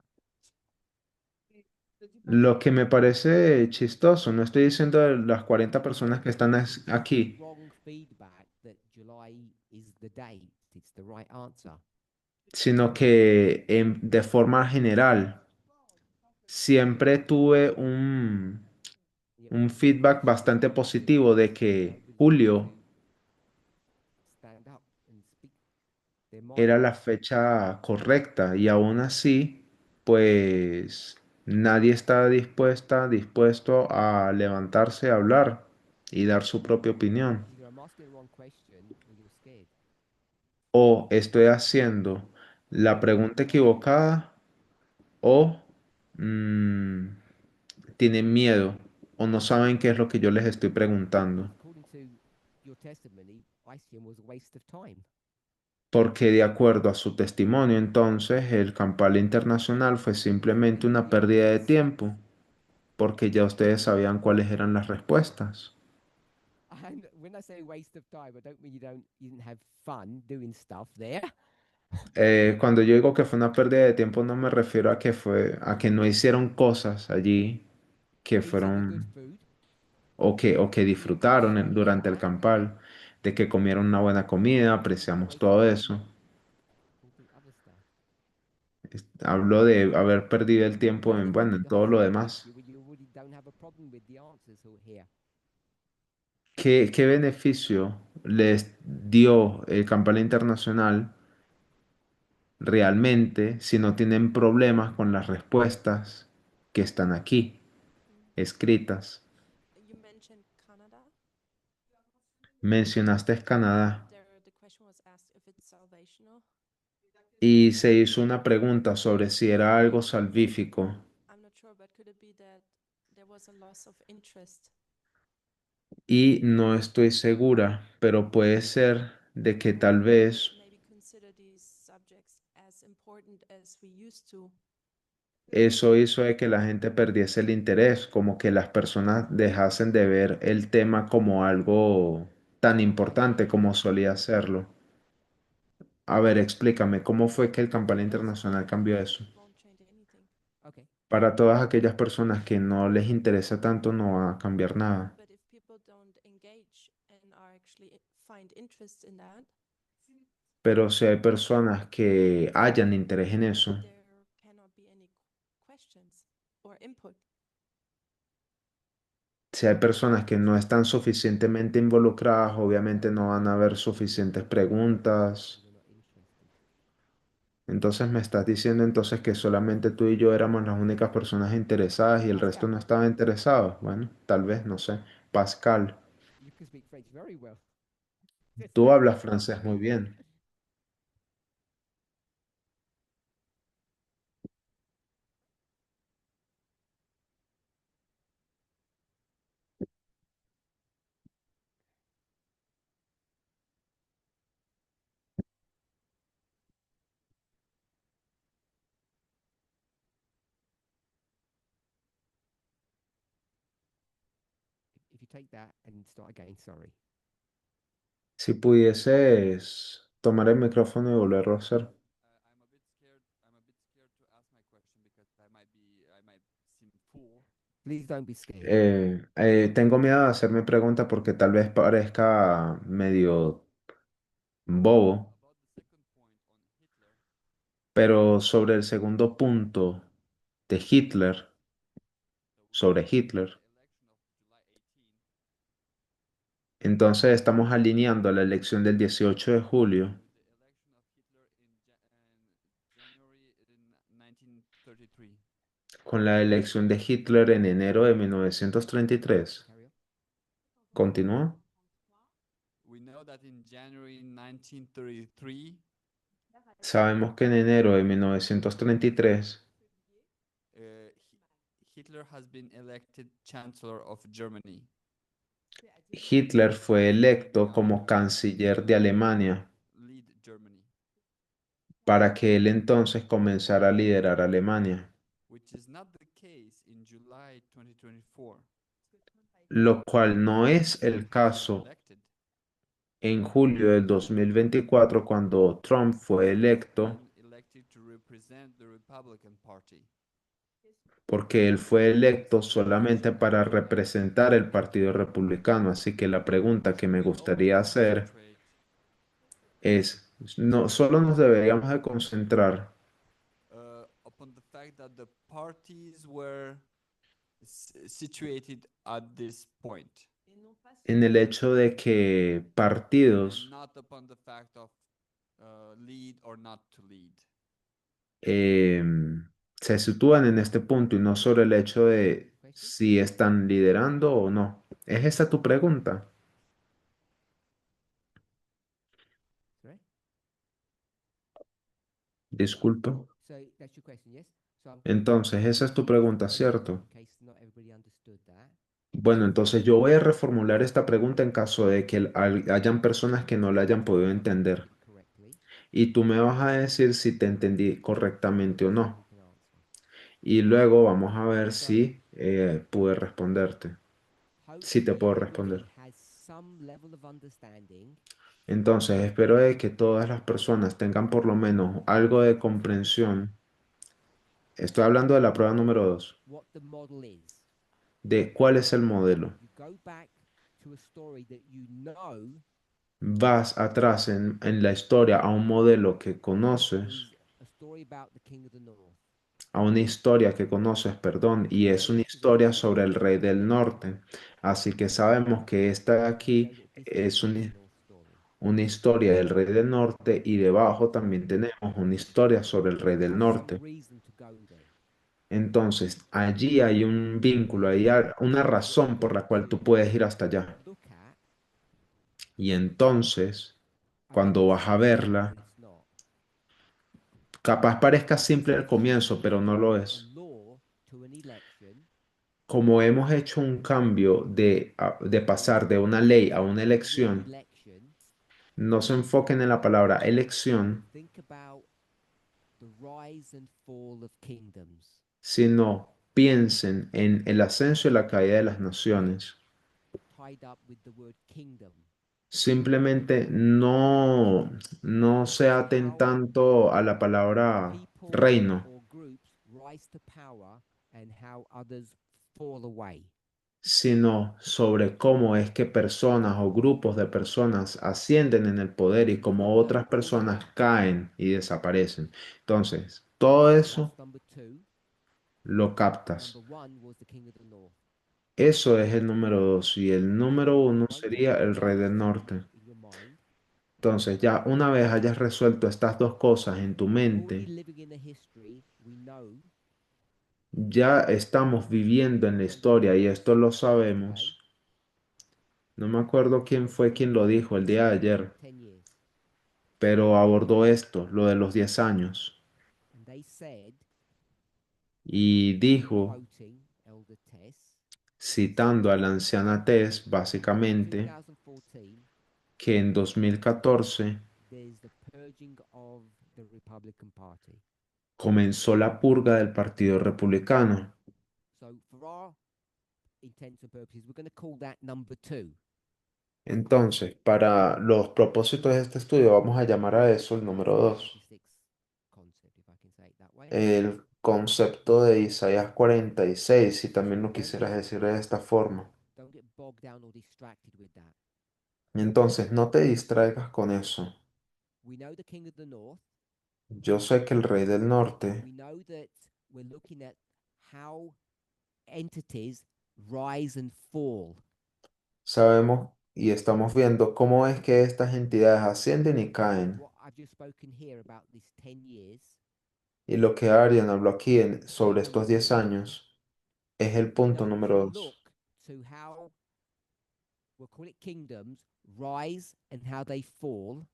Lo que me parece chistoso, no estoy diciendo de las 40 personas que están aquí, wrong feedback that July is the date. It's the right answer. sino que de forma general siempre tuve un feedback bastante positivo de que julio Stand up and speak their mind. era la fecha correcta y aún así, pues nadie está dispuesto a levantarse a hablar y dar su propia opinión. Either I'm asking the wrong question or you're scared. O estoy haciendo la pregunta equivocada o mm, tienen miedo o no saben qué es lo que yo les estoy preguntando. According to your testimony, ICM was a waste of time. Porque de acuerdo a su testimonio, entonces el Campal Internacional fue simplemente una pérdida de tiempo, porque ya ustedes sabían cuáles eran las respuestas. And when I say waste of time, I don't mean you didn't have fun doing stuff there. Cuando yo digo que fue una pérdida de tiempo, no me refiero a que no hicieron cosas allí que Eating the good fueron food. o que disfrutaron durante el campal, de que comieron una buena comida, apreciamos todo eso. Talking other stuff. Hablo de haber perdido el tiempo en, bueno, en The todo whole lo thing demás. you already don't have a problem with the answers here. ¿Qué beneficio les dio el campal internacional realmente si no tienen problemas con las respuestas que están aquí, escritas? You mentioned Canada. Mencionaste Canadá There, the question was asked if it's salvational. y se hizo una pregunta sobre si era algo salvífico. I'm not sure, but could it be that there was a loss of interest? Y no estoy segura, pero puede ser de que tal vez Maybe consider these subjects as important as we used to. eso hizo de que la gente perdiese el interés, como que las personas dejasen de ver el tema como algo tan importante como solía serlo. A ver, explícame, ¿cómo fue que el Campal Internacional cambió eso? Won't change anything. Okay. Para todas aquellas personas que no les interesa tanto, no va a cambiar nada. But if people don't engage and are actually find interest in that, Pero si hay personas que hayan interés en eso, there cannot be any questions or input. si hay personas que no están suficientemente involucradas, obviamente no van a haber suficientes preguntas. You're not interested. Entonces me estás diciendo entonces que solamente tú y yo éramos las únicas personas interesadas y el resto Pascal. no estaba interesado. Bueno, tal vez, no sé. Pascal, You can speak French very well. tú hablas francés muy bien. If you take that and start again, sorry. Si pudieses tomar el micrófono y volverlo a hacer. Please don't be scared. Tengo miedo de hacerme pregunta porque tal vez parezca medio bobo, pero sobre el segundo punto de Hitler, sobre Hitler, entonces estamos alineando la elección del 18 de julio con la elección de Hitler en enero de 1933. Carry on. ¿Continúa? We know that in January 1933, Sabemos que en enero de 1933 Hitler has been elected Chancellor of Germany. Hitler fue electo como canciller de Alemania Lead Germany, para que él entonces comenzara a liderar Alemania, which is not the case in July 2024. lo cual no es el caso Elected en julio del 2024 cuando Trump fue electo, and elected to represent the Republican Party. porque él fue electo solamente para representar el Partido Republicano. Así que la pregunta que me gustaría hacer Concentrate es, no solo nos deberíamos de concentrar upon the fact that the parties were situated at this point, en el hecho de que and partidos not upon the fact of lead or not to lead. se sitúan en este punto y no sobre el hecho de si están liderando o no. ¿Es esa tu pregunta? Sorry? Disculpa. So that's your question, yes? So I'm Entonces, esa es tu pregunta, ¿cierto? in case not everybody understood that. Bueno, entonces yo voy a reformular esta pregunta en caso de que hayan personas que no la hayan podido entender. Correctly. Y tú me vas a decir si te entendí correctamente o no. You can answer. Y luego vamos a ver si pude responderte. Sí te Hopefully puedo everybody responder. has some level of understanding Entonces, espero de que todas las personas tengan por lo menos algo de comprensión. Estoy hablando de la prueba número 2, what the model is. de cuál es el modelo. You go back to a story that you know Vas atrás en la historia a un modelo que conoces, is a story about the King of the North. a una historia que conoces, perdón, y es una historia sobre el rey del norte. Así que sabemos que esta de aquí Know that this es the King of the North story. una historia del rey del norte y debajo también tenemos una historia sobre el rey del Have some norte. reason to go there. Entonces, allí hay un vínculo, hay una razón por la cual tú puedes ir hasta allá. Look at Y entonces, I cuando know vas a verla, it's not capaz parezca simple al comienzo, pero no lo a es. law to an election. Como hemos hecho un cambio de pasar de una ley a una The word elección, election. no se enfoquen en la palabra elección, Think about the rise and fall of kingdoms. sino piensen en el ascenso y la caída de las naciones. Tied up with the word kingdom. Simplemente no se aten tanto a la palabra People reino, or groups rise to power and how others fall away. sino sobre cómo es que personas o grupos de personas ascienden en el poder y cómo otras personas caen y desaparecen. Entonces, todo eso That's number two. lo captas. Number one was the King of the North. Eso es el número 2 y el número 1 Once sería el rey del norte. in your mind, Entonces, ya una vez hayas resuelto estas dos cosas en tu already mente, living in the history, we know ya estamos viviendo en la historia y esto lo sabemos. No me acuerdo quién fue quien lo dijo el día de ayer, 10 years. pero abordó esto, lo de los 10 años, And they said, y dijo, quoting Elder Tess, citando a la anciana Tess, básicamente, 2014, que en 2014 there's the purging of the Republican Party. comenzó la purga del Partido Republicano. So for our intents and purposes, we're going to call that number two. Entonces, para los propósitos de este estudio, vamos a llamar a eso el número 2. 96 concept, if I can say it that way. concepto de Isaías 46, si también lo quisieras decir de esta forma. Don't get bogged down or distracted with that. Entonces, no te distraigas con eso. We know the king of the north. Yo sé que el rey del norte, We know that we're looking at how entities rise and fall. sabemos y estamos viendo cómo es que estas entidades ascienden y caen. What I've just spoken here about these 10 years Y lo que Arian habló aquí sobre estos 10 años es el punto we número can 2. look to how we'll call it kingdoms rise and how they fall.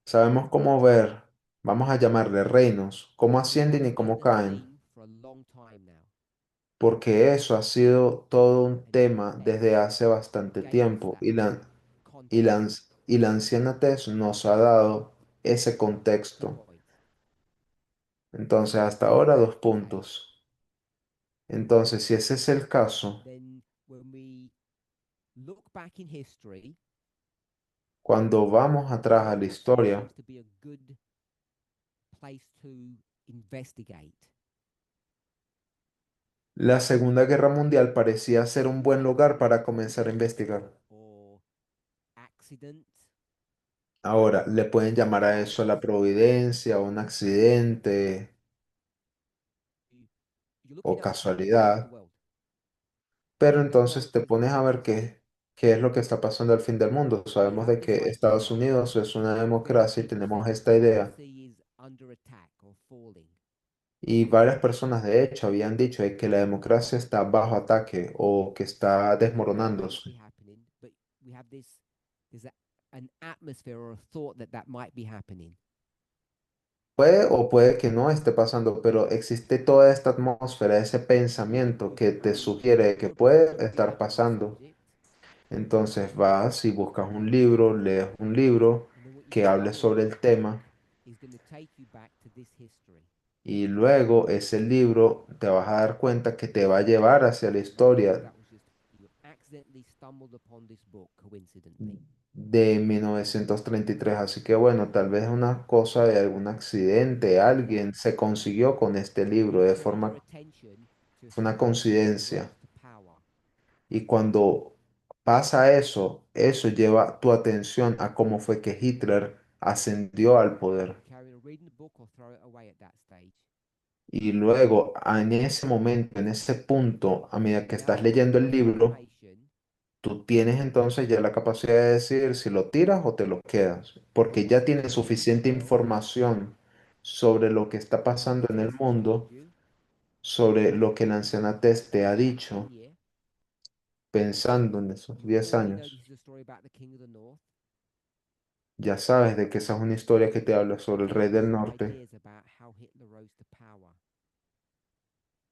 Sabemos cómo ver, vamos a llamarle reinos, cómo ascienden y cómo A caen, theme for a long time now. porque eso ha sido todo un And tema Hitler desde hace bastante gave us tiempo that y la context. ancianatez nos ha dado ese 2 contexto. points. Entonces, hasta ahora 2 puntos. Entonces, si ese es el caso, Then when we look back in history, cuando vamos atrás a la World War II historia, seems to be a good place to investigate. la Segunda Guerra Mundial parecía ser un buen lugar para comenzar a investigar. Or accident. Ahora, le pueden llamar a eso la providencia, un accidente You're looking o at what's happening around the casualidad, world. pero The world entonces te is pones a ver qué es lo que está pasando al fin del mundo. Sabemos have de this que Estados idea Unidos es una that democracia y people tenemos think esta idea. democracy is under attack or falling. Y varias personas, de hecho, habían dicho de que la democracia está bajo ataque o que está Might be desmoronándose. happening, but we have there's an atmosphere or a thought that that might be happening. Puede o puede que no esté pasando, pero existe toda esta atmósfera, ese pensamiento que te sugiere que puede estar pasando. Entonces vas y buscas un libro, lees un libro And then what you que hable sobre el tema is going to take you back to this history. y luego ese libro te vas a dar cuenta que te va a llevar hacia la historia That was just you accidentally stumbled upon this book coincidentally. de 1933. Así que bueno, tal vez una cosa de algún accidente, alguien se consiguió con este libro de Draw your forma, attention to fue una Hitler's coincidencia. rise to power. Y cuando pasa eso, eso lleva tu atención a cómo fue que Hitler ascendió al poder. Carry on reading the book or throw it away at that stage. Y luego, en ese momento, en ese punto, a medida que Now estás you've got leyendo el enough libro, information tú tienes entonces ya la capacidad de decidir si lo tiras o te lo quedas, porque ya tienes suficiente información sobre lo que está pasando en el mundo, sobre lo que la ancianatez te ha dicho, here. pensando en esos 10 Already know this años. is a story about the king of the north. Ya sabes de que esa es una historia que te habla sobre el rey del norte Ideas about how Hitler rose to power.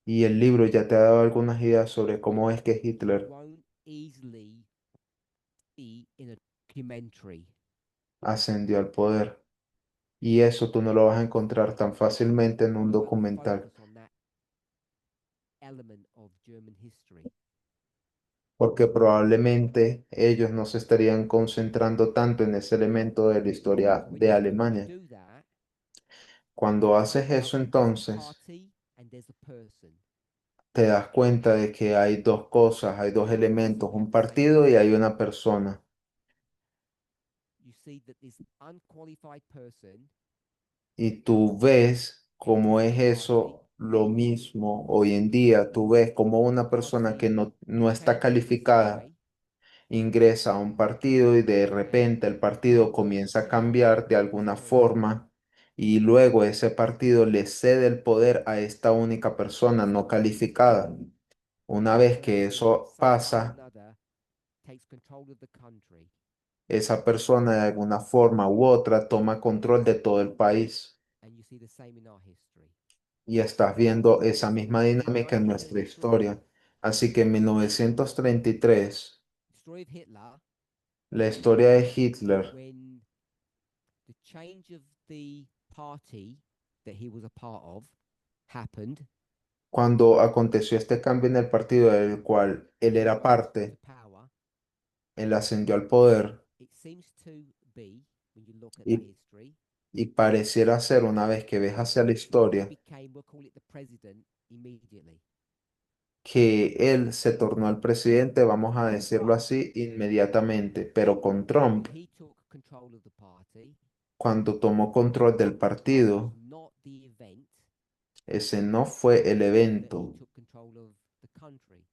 y el libro ya te ha dado algunas ideas sobre cómo es que Hitler Won't easily be in a documentary. ascendió al poder. Y eso tú no lo vas a encontrar tan fácilmente en un We won't documental, focus on that element of German history. porque probablemente ellos no se estarían concentrando tanto en ese elemento de la historia When de you Alemania. do that, Cuando haces eso, there's a entonces party and there's a person. te das cuenta de que hay dos cosas, hay dos elementos, un partido y hay una persona. You see that this unqualified person Y tú ves cómo es eso lo mismo hoy en día. Tú ves cómo una persona que no está calificada ingresa a un partido y de repente el partido comienza a cambiar de alguna forma y luego ese partido le cede el poder a esta única persona no calificada. Una vez que eso pasa, takes control of the country. esa persona de alguna forma u otra toma control de todo el país. And you see the same in our history. Y estás viendo esa misma dinámica en nuestra historia. Así que en 1933, The story of Hitler, la historia de Hitler, when the change of the party that he was a part of happened, cuando aconteció este cambio en el partido del cual él he era rose parte, to power. él ascendió al poder It seems to be, when you look at the y, history, Y pareciera ser, una vez que ves hacia la historia, became, we'll call it the president immediately. que él se tornó al presidente, vamos a decirlo así, inmediatamente. Pero con Trump, He took control of the party. cuando tomó control del partido, Not the event, ese no fue el but he evento took control of the country.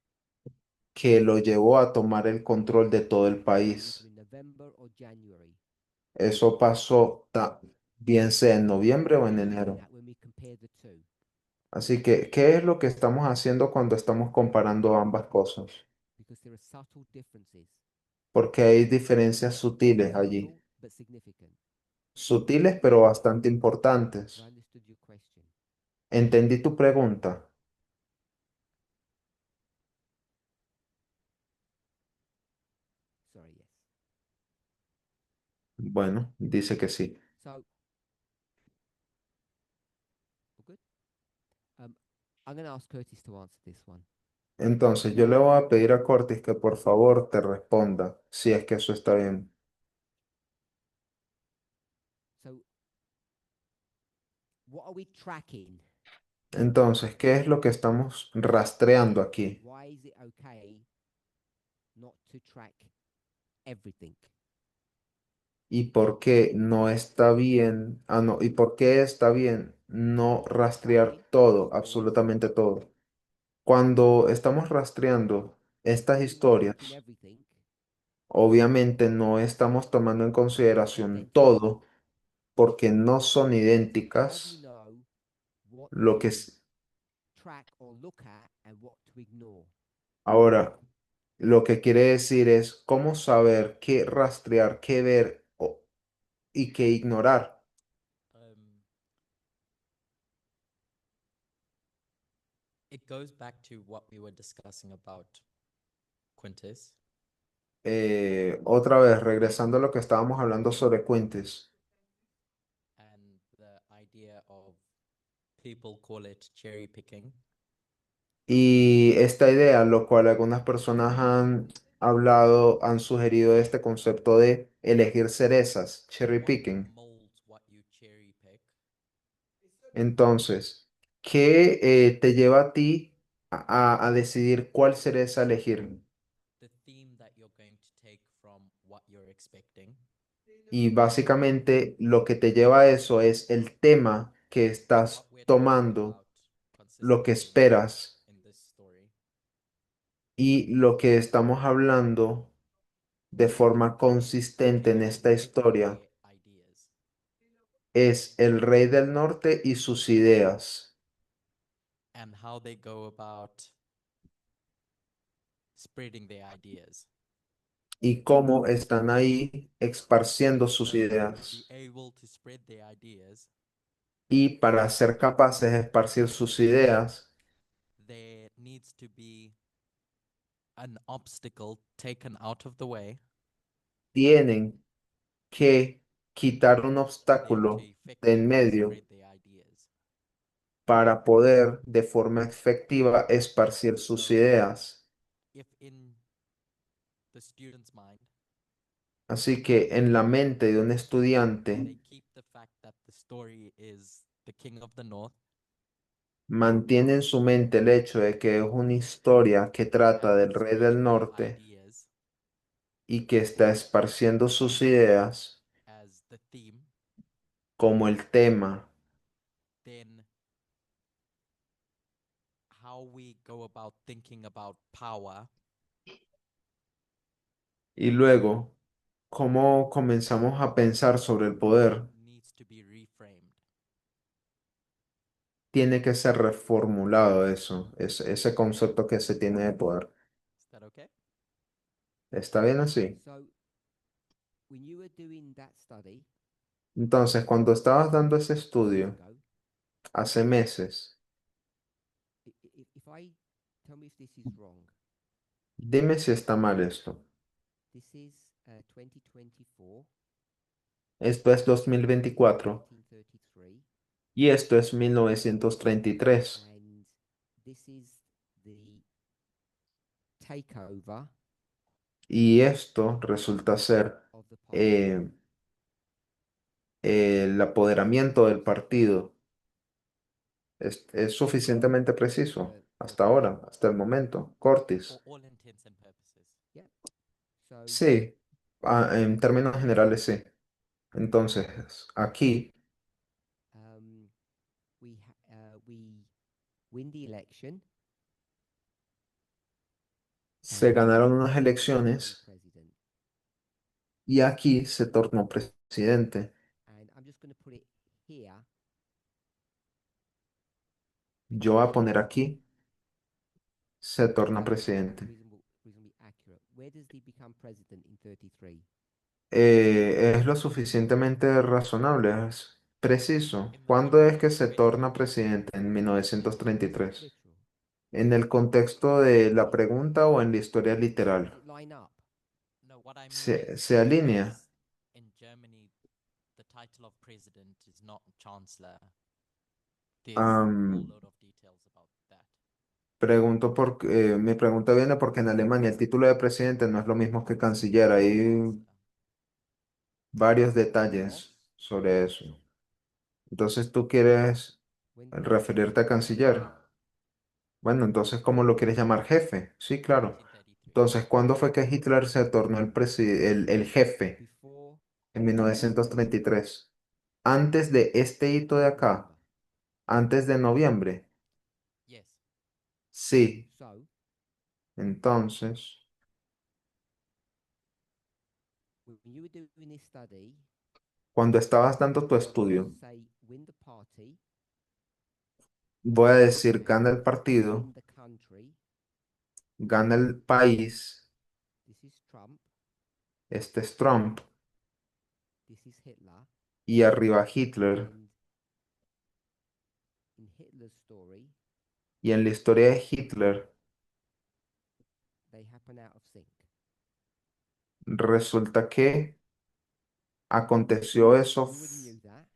que lo llevó a tomar el control de todo el Either país. in November or January. Eso pasó bien sea en noviembre o en enero. That when we compare the two, Así que, ¿qué es lo que estamos haciendo cuando estamos comparando ambas cosas? because there are subtle differences. Porque hay diferencias sutiles allí. Subtle but significant. Sutiles, pero bastante I importantes. understood your question. Entendí tu pregunta. Sorry, yes. Bueno, dice que sí. So, all good. I'm going to ask Curtis to answer this one. Entonces, yo le voy a pedir a Cortis que por favor te responda, si es que eso está bien. So, what are we tracking? Entonces, ¿qué es lo que estamos rastreando aquí? Why is it okay not to track everything? ¿Y por qué no está bien? Ah, no, ¿y por qué está bien no rastrear todo, absolutamente todo? Cuando estamos rastreando estas We're not historias, tracking everything. obviamente no estamos tomando en consideración Identical. todo porque no son How do you idénticas. know what Lo que to es track or look at and what to ignore? ahora, lo que quiere decir es cómo saber qué rastrear, qué ver y qué ignorar. Um, it goes back to what we were discussing about Quintus. Otra vez, regresando a lo que estábamos hablando sobre Quintus. And the idea of people call it cherry picking. Y esta idea, lo cual algunas personas han hablado, han sugerido este concepto de elegir cerezas, cherry What picking. molds what you cherry pick Entonces, ¿qué te lleva a ti a decidir cuál cereza elegir? the theme that you're going to take from what you're expecting Y básicamente lo que te lleva a eso es el tema que estás what we're talking tomando, about lo que consistently esperas in this story y lo que estamos hablando de forma consistente en esta historia their ideas. es el rey del norte y sus ideas And how they go about spreading their ideas. y cómo están ahí esparciendo sus So to ideas. be able to spread their ideas, Y para ser capaces de esparcir sus ideas, there needs to be an obstacle taken out of the way tienen que quitar un for them to obstáculo de en effectively medio spread their ideas. para poder de forma efectiva esparcir sus So ideas. if in the student's mind Así que en la mente de un they estudiante keep the fact that the story is the king of the north mantiene en su mente el hecho de que es una historia que trata and del is rey del spreading their norte ideas y que está esparciendo sus ideas as the theme, como el tema. then how we go about thinking about power Y luego, cómo comenzamos a pensar sobre el poder, needs to be reframed. tiene que ser reformulado eso, ese concepto que se tiene de poder. Is that okay? ¿Está bien así? So, when you were doing that study Entonces, cuando estabas dando ese estudio ago, hace meses, if I tell me if this is wrong, dime si está mal esto. this is 2024, Esto es 2024 1933, y esto es 1933. and this is the takeover Y esto resulta ser of the party. eh, el apoderamiento del partido. Es suficientemente preciso hasta ahora, hasta el momento. Cortis. For all intents and purposes. Yeah. So Sí, en términos generales sí. Entonces, aquí we win the election. se and ganaron Hitler unas became elecciones president. y aquí se tornó presidente. And I'm just going to put it here. Yo voy a because poner aquí, se torna it's presidente. reasonably accurate. Where does he become president in 33? Es lo suficientemente razonable, es preciso. ¿Cuándo es que se torna presidente? En 1933. Literal. ¿En el contexto de la pregunta o en la historia Does literal? it line up? No, what I mean Se is alinea. because in Germany the title of president is not chancellor. There's a whole load of details about that. Pregunto mi pregunta viene porque en Alemania el título de presidente no es lo mismo que canciller. Hay Chancellor. varios detalles sobre eso. Entonces, ¿tú quieres When referirte a canciller? Bueno, entonces, ¿cómo lo quieres llamar? Jefe. Sí, claro. 1933. Entonces, ¿cuándo fue que Hitler se tornó el jefe? before En 1933. Antes de este hito de acá, November. antes de noviembre. Yes. Sí. So Entonces, when you were doing this study, cuando estabas dando tu I was going estudio, to say win the party, voy a decir, gana el partido, win the country. gana el país, This is Trump. este es Trump, This is Hitler. y arriba Hitler. And in Hitler's story, Y en la historia de Hitler, they happen out of sync. resulta que aconteció eso You already knew that.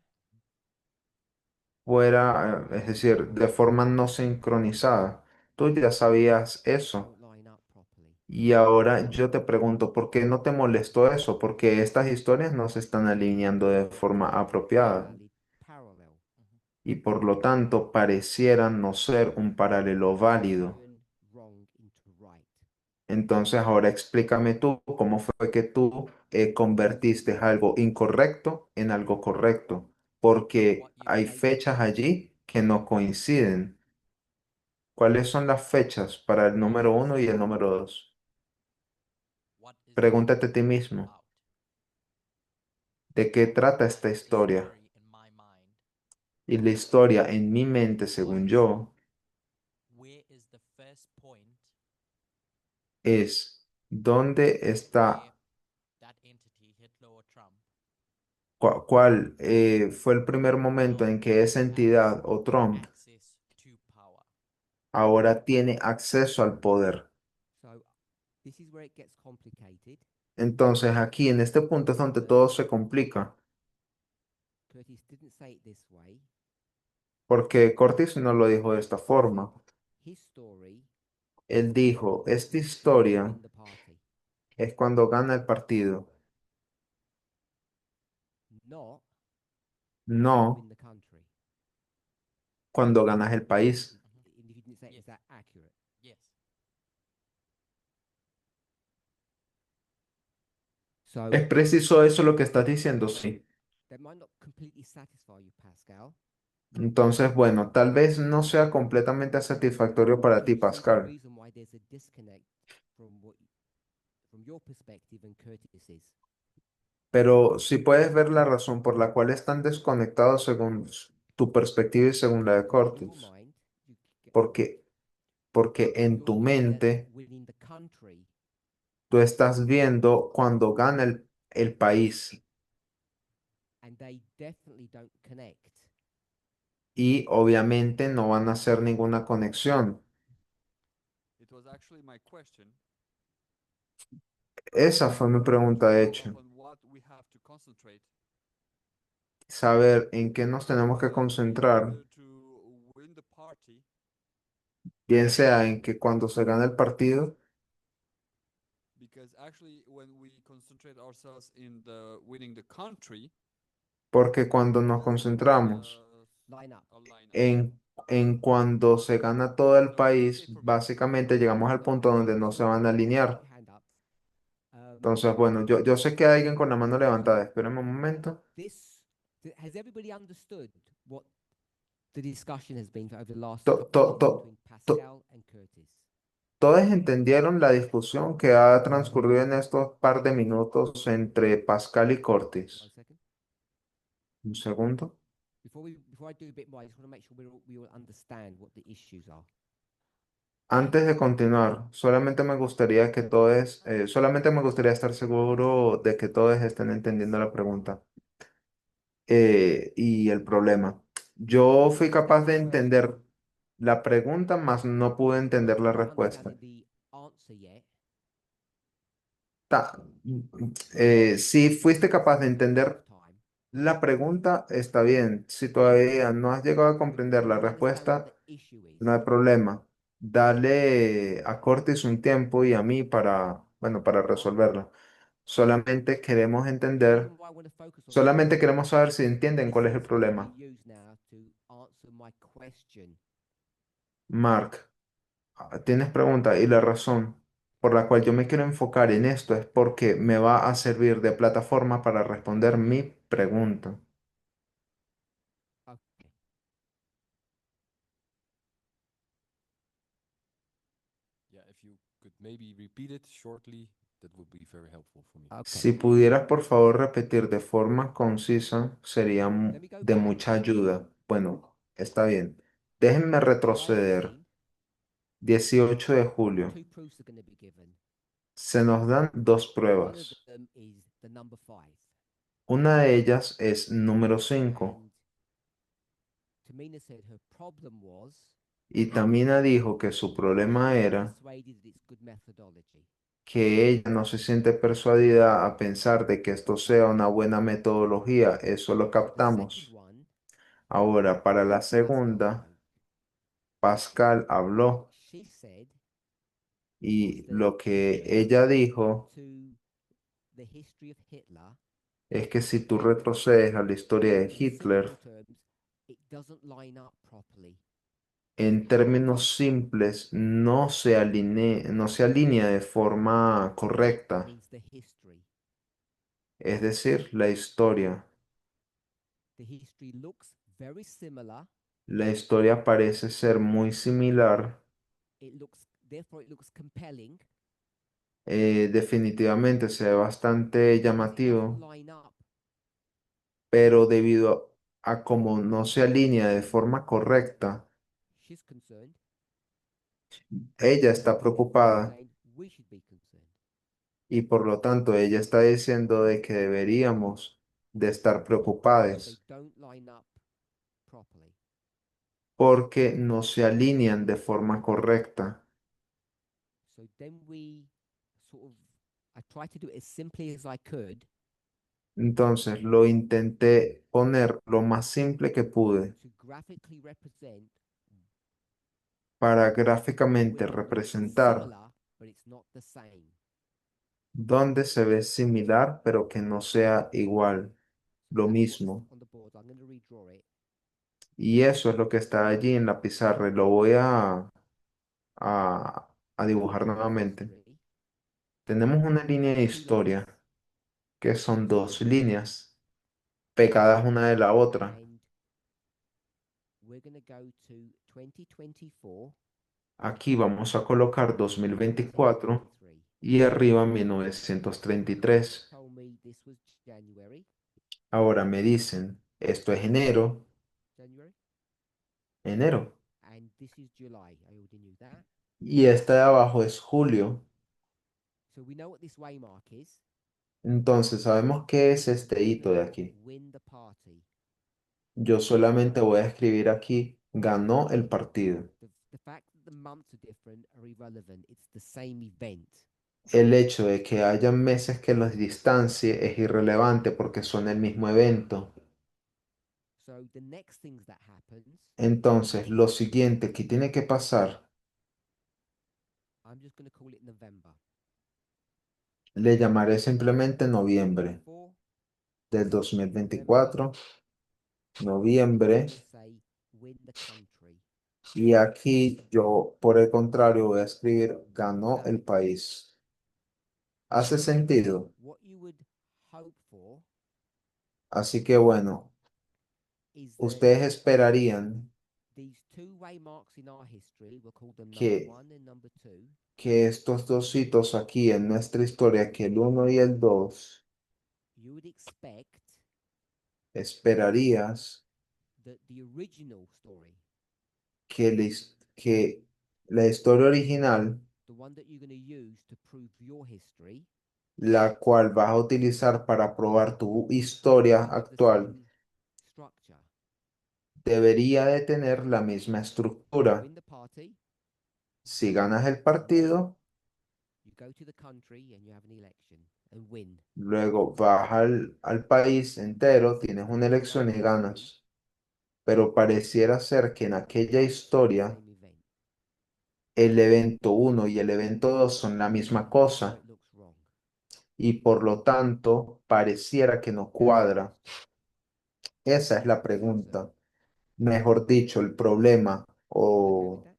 fuera, es decir, de forma no sincronizada. Tú ya sabías eso. Don't line up properly. Y ahora yo te pregunto, ¿por qué no te molestó eso? Porque estas historias no se están alineando de forma apropiada Valid parallel. y por lo tanto parecieran no ser un paralelo válido. Turn wrong into right. Entonces ahora explícame tú cómo fue que tú convertiste algo incorrecto en algo correcto, porque What you hay did fechas allí que no coinciden. ¿Cuáles son las fechas para el número 1 y el número 2? what is the Pregúntate a ti story mismo, about? ¿de qué trata esta The historia? story in my mind, Y la historia en mi mente, según yo, where is the first point es dónde where está, that entity, Hitler or Trump, cuál fue el primer momento en que esa entidad o Trump access to power. ahora tiene acceso al poder. So this is where it gets complicated. Entonces aquí en este punto es donde todo se complica, Curtis didn't say it this way. porque Cortis no lo dijo de esta forma. His story Él dijo, esta is historia win the party, es cuando gana el partido, not no win the country. cuando ganas el país. And if you didn't say it, Yes. is that accurate? Yes. So ¿Es preciso eso lo que estás diciendo? Sí. that might not completely satisfy you, Pascal. Entonces, bueno, tal vez no sea completamente satisfactorio para ti, Can you see the Pascal, reason why there's a disconnect from your perspective and Curtis's? pero si puedes ver la razón por la cual están desconectados según tu perspectiva y según la de Because in your Cortis. mind, you get, Porque en you're tu looking at mente winning the country, tú estás viendo cuando gana el país and they definitely don't connect. y obviamente no van a hacer ninguna conexión. It was actually my question. Esa fue mi pregunta, de hecho. Upon what we have to concentrate. Saber en qué nos tenemos que concentrar, Either to win the party, bien sea en que cuando se gana el partido, because actually when we concentrate ourselves in the winning the country, porque cuando nos concentramos line up. en cuando se gana todo el país, básicamente llegamos al punto donde no se van a alinear. Hand up. Entonces, bueno, yo sé que hay alguien con la mano levantada. Espérame un momento. Has everybody understood what the discussion has been over the last To- couple to- of minutes to- between to- Pascal and Curtis? ¿Todos entendieron la discusión que ha transcurrido en estos par de minutos entre Pascal y Cortis? 1 second. Un segundo. Before I do a bit more, I just want to make sure we all understand what the issues are. Antes de continuar, solamente me gustaría estar seguro de que todos estén entendiendo la pregunta y el problema. Yo fui capaz de entender la pregunta, mas no pude entender la respuesta. Understanding the answer yet. Ta- si fuiste capaz de entender Time. la pregunta, está bien. Si todavía no has llegado a comprender la You understand what respuesta, the issue is. no hay problema. Dale a Cortis un tiempo y a mí para, bueno, para resolverlo. Solamente queremos entender, Reason why I want to focus on solamente this queremos saber si entienden cuál es el is gonna be problema. used now to answer my question. Mark, tienes pregunta y la razón por la cual yo me quiero enfocar en esto es porque me va a servir de plataforma para responder mi pregunta. Okay. Yeah, if you could maybe repeat it shortly, that would be very helpful for me. Okay. Si pudieras, por favor, repetir de forma concisa, sería Let me go de back. mucha ayuda. Bueno, está bien. Déjenme July retroceder. 18, 18 de julio. 2 proofs are going to be given. Se nos dan dos One of pruebas. them is the number 5. Una de ellas es número 5 And Tamina said her problem was y Tamina dijo que su problema era persuaded that it's good methodology. que ella no se siente persuadida a pensar de que esto sea una buena metodología. Eso lo The second captamos. one, Ahora, para la Pascal segunda, spoke. Pascal habló She said y that lo que if you go ella back dijo to the history of Hitler, es que si tú retrocedes a la historia de in Hitler, simple terms, it doesn't line up properly. en términos simples, no se alinea de forma correcta. Means the history. Es decir, la historia. The history looks very similar. La historia parece ser muy similar. Therefore, it looks compelling. Definitivamente se ve bastante Because it doesn't llamativo, line up. pero debido a cómo no se alinea de forma correcta, She's concerned. ella está preocupada Saying we should be concerned. y por lo tanto ella está diciendo de que deberíamos de estar They preocupados don't line up properly. porque no se alinean de forma correcta. So then we I tried to do it as simply as I could Entonces lo intenté poner lo más simple que pude to graphically represent para gráficamente where it looks representar similar, but it's not the same. dónde se ve similar, pero que no sea igual, lo That's what's mismo. on the board. I'm going to redraw it. Y eso es lo que está allí en la pizarra y lo voy a dibujar nuevamente. History, Tenemos una línea de historia que son dos líneas pegadas una de la otra. and we're going to go to 2024. Aquí vamos a colocar 2024 1933. y arriba 1933. Told me this was January. Ahora me dicen, esto es enero, January, enero. and this is July. I already knew that. Y esta de abajo es julio. So we know what this waymark is. Entonces, sabemos qué es este hito de aquí. Win the party. Yo solamente voy a escribir aquí, ganó el partido. The fact that the months are different are irrelevant. It's the same event. El hecho de que haya meses que los distancie es irrelevante porque son el mismo evento. So the next things that happens, Entonces, lo siguiente que tiene que pasar, I'm just going to call it November. le llamaré simplemente noviembre. 4, del Remember, 2024, noviembre. to say win the country. Y aquí yo, por el contrario, voy a escribir ganó el país. ¿Hace sentido? What you would hope for Así que bueno, is that ustedes esperarían these two-way marks in our history, we'll call them number que, 1 and number 2, que estos dos hitos aquí en nuestra historia, que el 1 y el 2, you would expect esperarías that the original story, que la historia original, the one that you're going to use to prove your history, la cual vas a utilizar para probar tu historia should have the actual, same structure. debería de tener la misma estructura. Win the party, Si ganas el partido, you go to the country and you have an election and win. luego vas al país entero, tienes una elección y ganas. Pero pareciera ser que en aquella historia, Same event. el evento 1 y el evento 2 son la misma So cosa it looks wrong. y por lo tanto pareciera que no cuadra. Esa es la pregunta. Mejor dicho, el problema Okay o with that?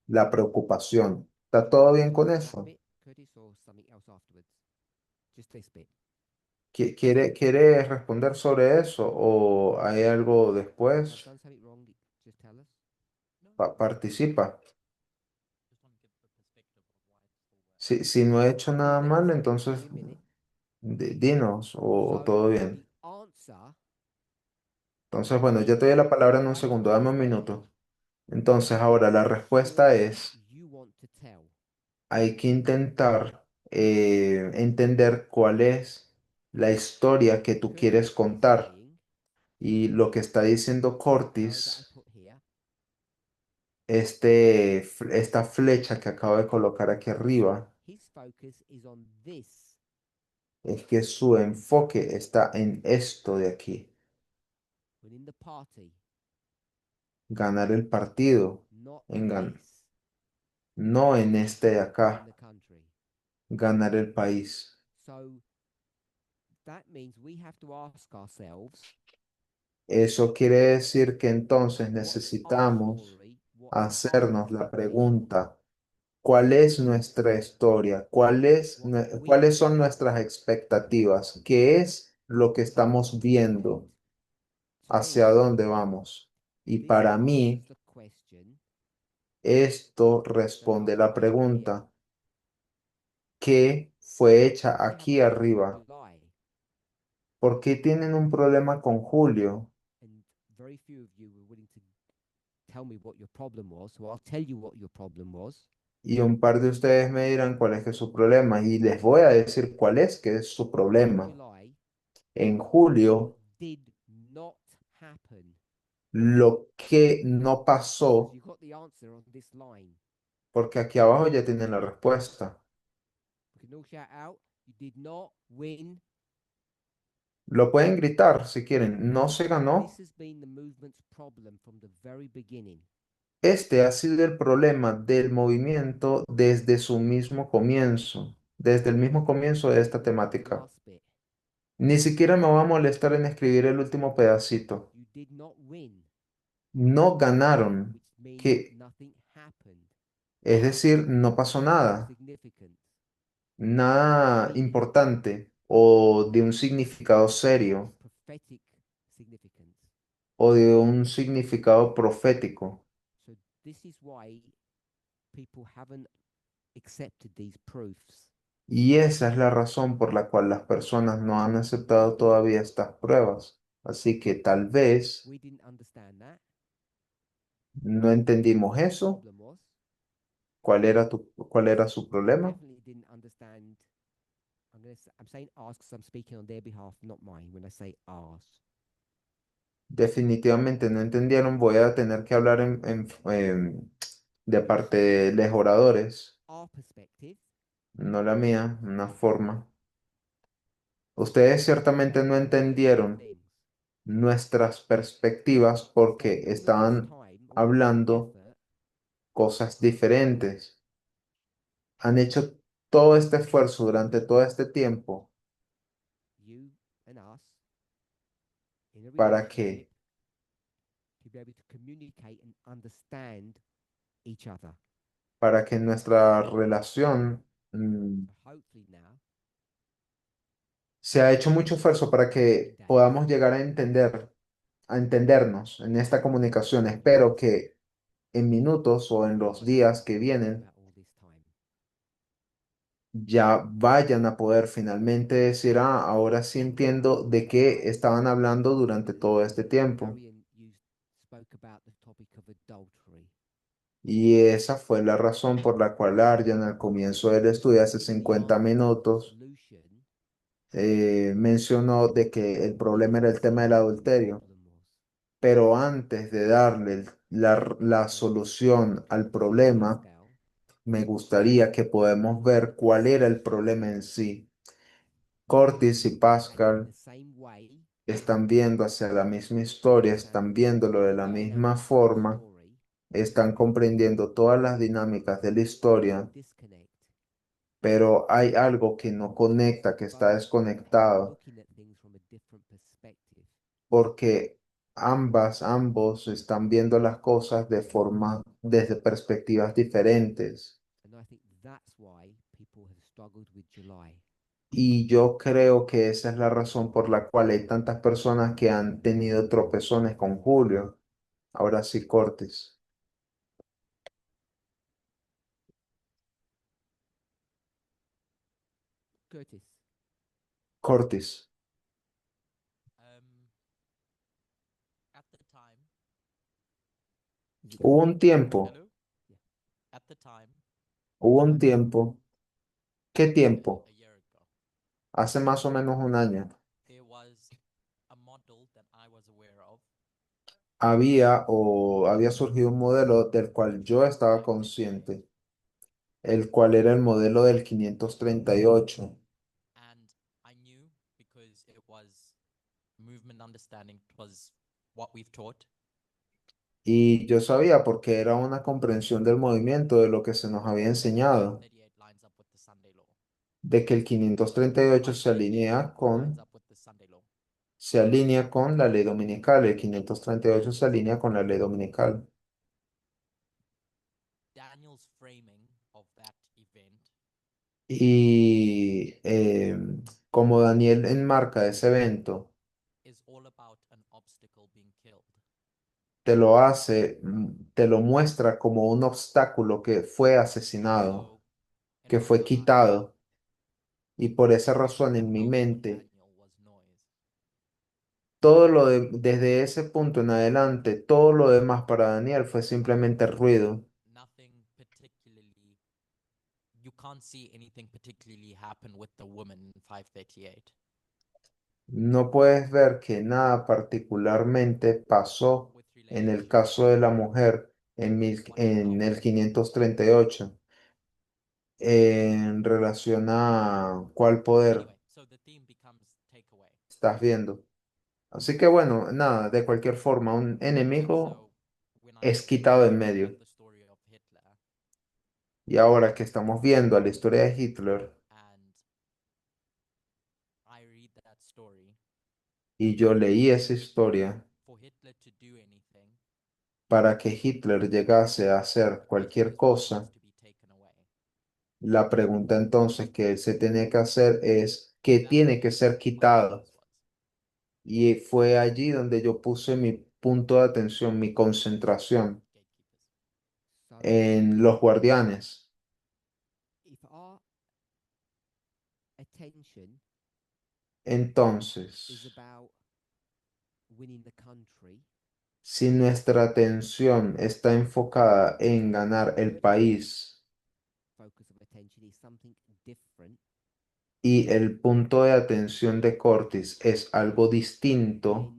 la preocupación. ¿Está todo bien con That eso? bit, Curtis, or something else afterwards? Just this bit. ¿Quiere responder sobre eso o hay algo If I've después? done something wrong, just tell us. Participa. Just want to give the perspective of why it's still working. Si no he hecho nada Minutes, mal, give entonces me a minute. dinos o So todo bien. the answer Entonces, bueno, ya te doy la palabra en un segundo, dame un minuto. Entonces, ahora la respuesta es, you want to tell. hay que intentar entender cuál es la historia que tú Curtis quieres is contar. saying, Y lo que está diciendo arrow that I Cortis, put here, esta flecha que acabo de colocar aquí arriba, his focus is on this. es que su enfoque está en esto de aquí, Within the party, ganar el partido, not en this. no en este de Win acá, the country. ganar el país. So that means we have to ask ourselves, Eso quiere decir que entonces what's our necesitamos story? What's our hacernos la perspective? pregunta, ¿cuál es nuestra historia? ¿Cuáles son nuestras expectativas? ¿Qué es lo que estamos viendo? To ¿Hacia me, dónde vamos? Y this para answers mí, the question, esto that responde I la put here, pregunta, ¿qué fue hecha why do we have aquí a problem with arriba? July? ¿Por qué tienen un problema con Julio? And very few of you were willing to tell me what your problem was, so I'll tell you what your problem was. Y un par de ustedes me dirán cuál es que es su problema y les voy a decir cuál es que es su problema. July En julio, did not happen. lo que no So pasó, you got the answer on this line. porque aquí abajo ya tienen la respuesta. We can all shout out, you did not win. Lo pueden gritar si quieren. No se ganó. This has been the movement's problem from the very beginning. Este ha sido el problema del movimiento desde su mismo comienzo, desde el mismo comienzo de esta temática. Last bit. Ni siquiera me voy a molestar en escribir el último pedacito. You did not win, No ganaron, which means que nothing happened. es decir, no pasó nada, Significant. nada importante o de un significado serio Prophetic significance. o de un significado profético. So this is why people haven't accepted these proofs. Y esa es la razón por la cual las personas no han aceptado todavía estas pruebas. Así que tal vez We didn't understand that. no entendimos eso. Problem was, ¿Cuál era su problema? definitely didn't understand. I'm saying ours because I'm speaking on their behalf, not mine. When I say ours, Definitivamente no entendieron. Voy a tener que hablar de parte de los oradores, our perspective. no la mía, una forma. Ustedes ciertamente no entendieron Things. nuestras perspectivas So porque all of this estaban time, all of this hablando effort, cosas diferentes. Han hecho todo este esfuerzo durante todo este tiempo you and us in a para que, relationship to be able to communicate and understand each other. para que nuestra relación Hopefully now, se ha hecho mucho esfuerzo para que podamos llegar a entendernos en esta comunicación. Espero que en minutos o en los días que vienen about all this time. ya vayan a poder finalmente decir, ah, ahora sí entiendo de qué estaban hablando durante todo este tiempo. Marian, you spoke about the topic of adultery. Y esa fue la razón por la cual Arjan al comienzo del estudio, hace 50 minutos, Solution mencionó de que el problema era el tema del adulterio. problem was. Pero antes de darle la solución al problema, Pascal, me gustaría que podamos ver cuál era el problema en sí. Cortis y and in Pascal the same way, están viendo hacia la misma historia, están viéndolo de la misma forma, story, están comprendiendo todas las dinámicas de la historia, disconnect. pero hay algo que no conecta, que está Both are desconectado, looking at things from a different perspective. porque ambos están viendo las cosas desde perspectivas diferentes. And I think that's why people have struggled with July. Y yo creo que esa es la razón por la cual hay tantas personas que han tenido tropezones con Julio. Ahora sí, Cortis. Curtis, Cortis. At the time, Hubo un tiempo, hello? At the time, hubo un tiempo. ¿Qué tiempo? a year ago, Hace más o menos un año. there was a model that I was aware of. Había surgido un modelo del cual yo estaba consciente, el cual era el modelo del 538. And I knew because it was movement understanding, it was what we've taught. Y yo sabía porque era una comprensión del movimiento de lo que se nos había enseñado, 38 lines up with the Sunday law. de que el 538 se alinea lines con up with the Sunday law. se alinea con la ley dominical. El 538 se alinea con la ley dominical. Daniel's framing of that event Y como Daniel enmarca ese evento, is all about an obstacle being killed. te lo muestra como un obstáculo que fue asesinado, So, in que my fue mind, quitado. Y por esa razón en mi out of mente, Daniel was noise. desde ese punto en adelante, todo lo demás para Daniel fue simplemente ruido. Nothing particularly, you can't see anything particularly happen with the woman in 538. No puedes ver que nada particularmente pasó With en el relationship caso de la mujer en el 538 en relación a cuál poder anyway, so the theme becomes takeaway. estás viendo. Así que bueno, nada, de cualquier forma, un enemigo So when es quitado en medio. the story of Hitler Y ahora que estamos viendo la historia de Hitler and I read that story, y yo leí esa historia for Hitler to do anything, para que Hitler llegase a hacer cualquier cosa, to be taken away. la pregunta entonces que él se tiene que hacer es, ¿qué tiene que ser quitado? Y fue allí donde yo puse mi punto de atención, mi concentración so en los guardianes. if our attention is Entonces, about winning the country, si nuestra atención está enfocada en ganar el país focus of attention is something different, y el punto de atención de Cortis es algo distinto,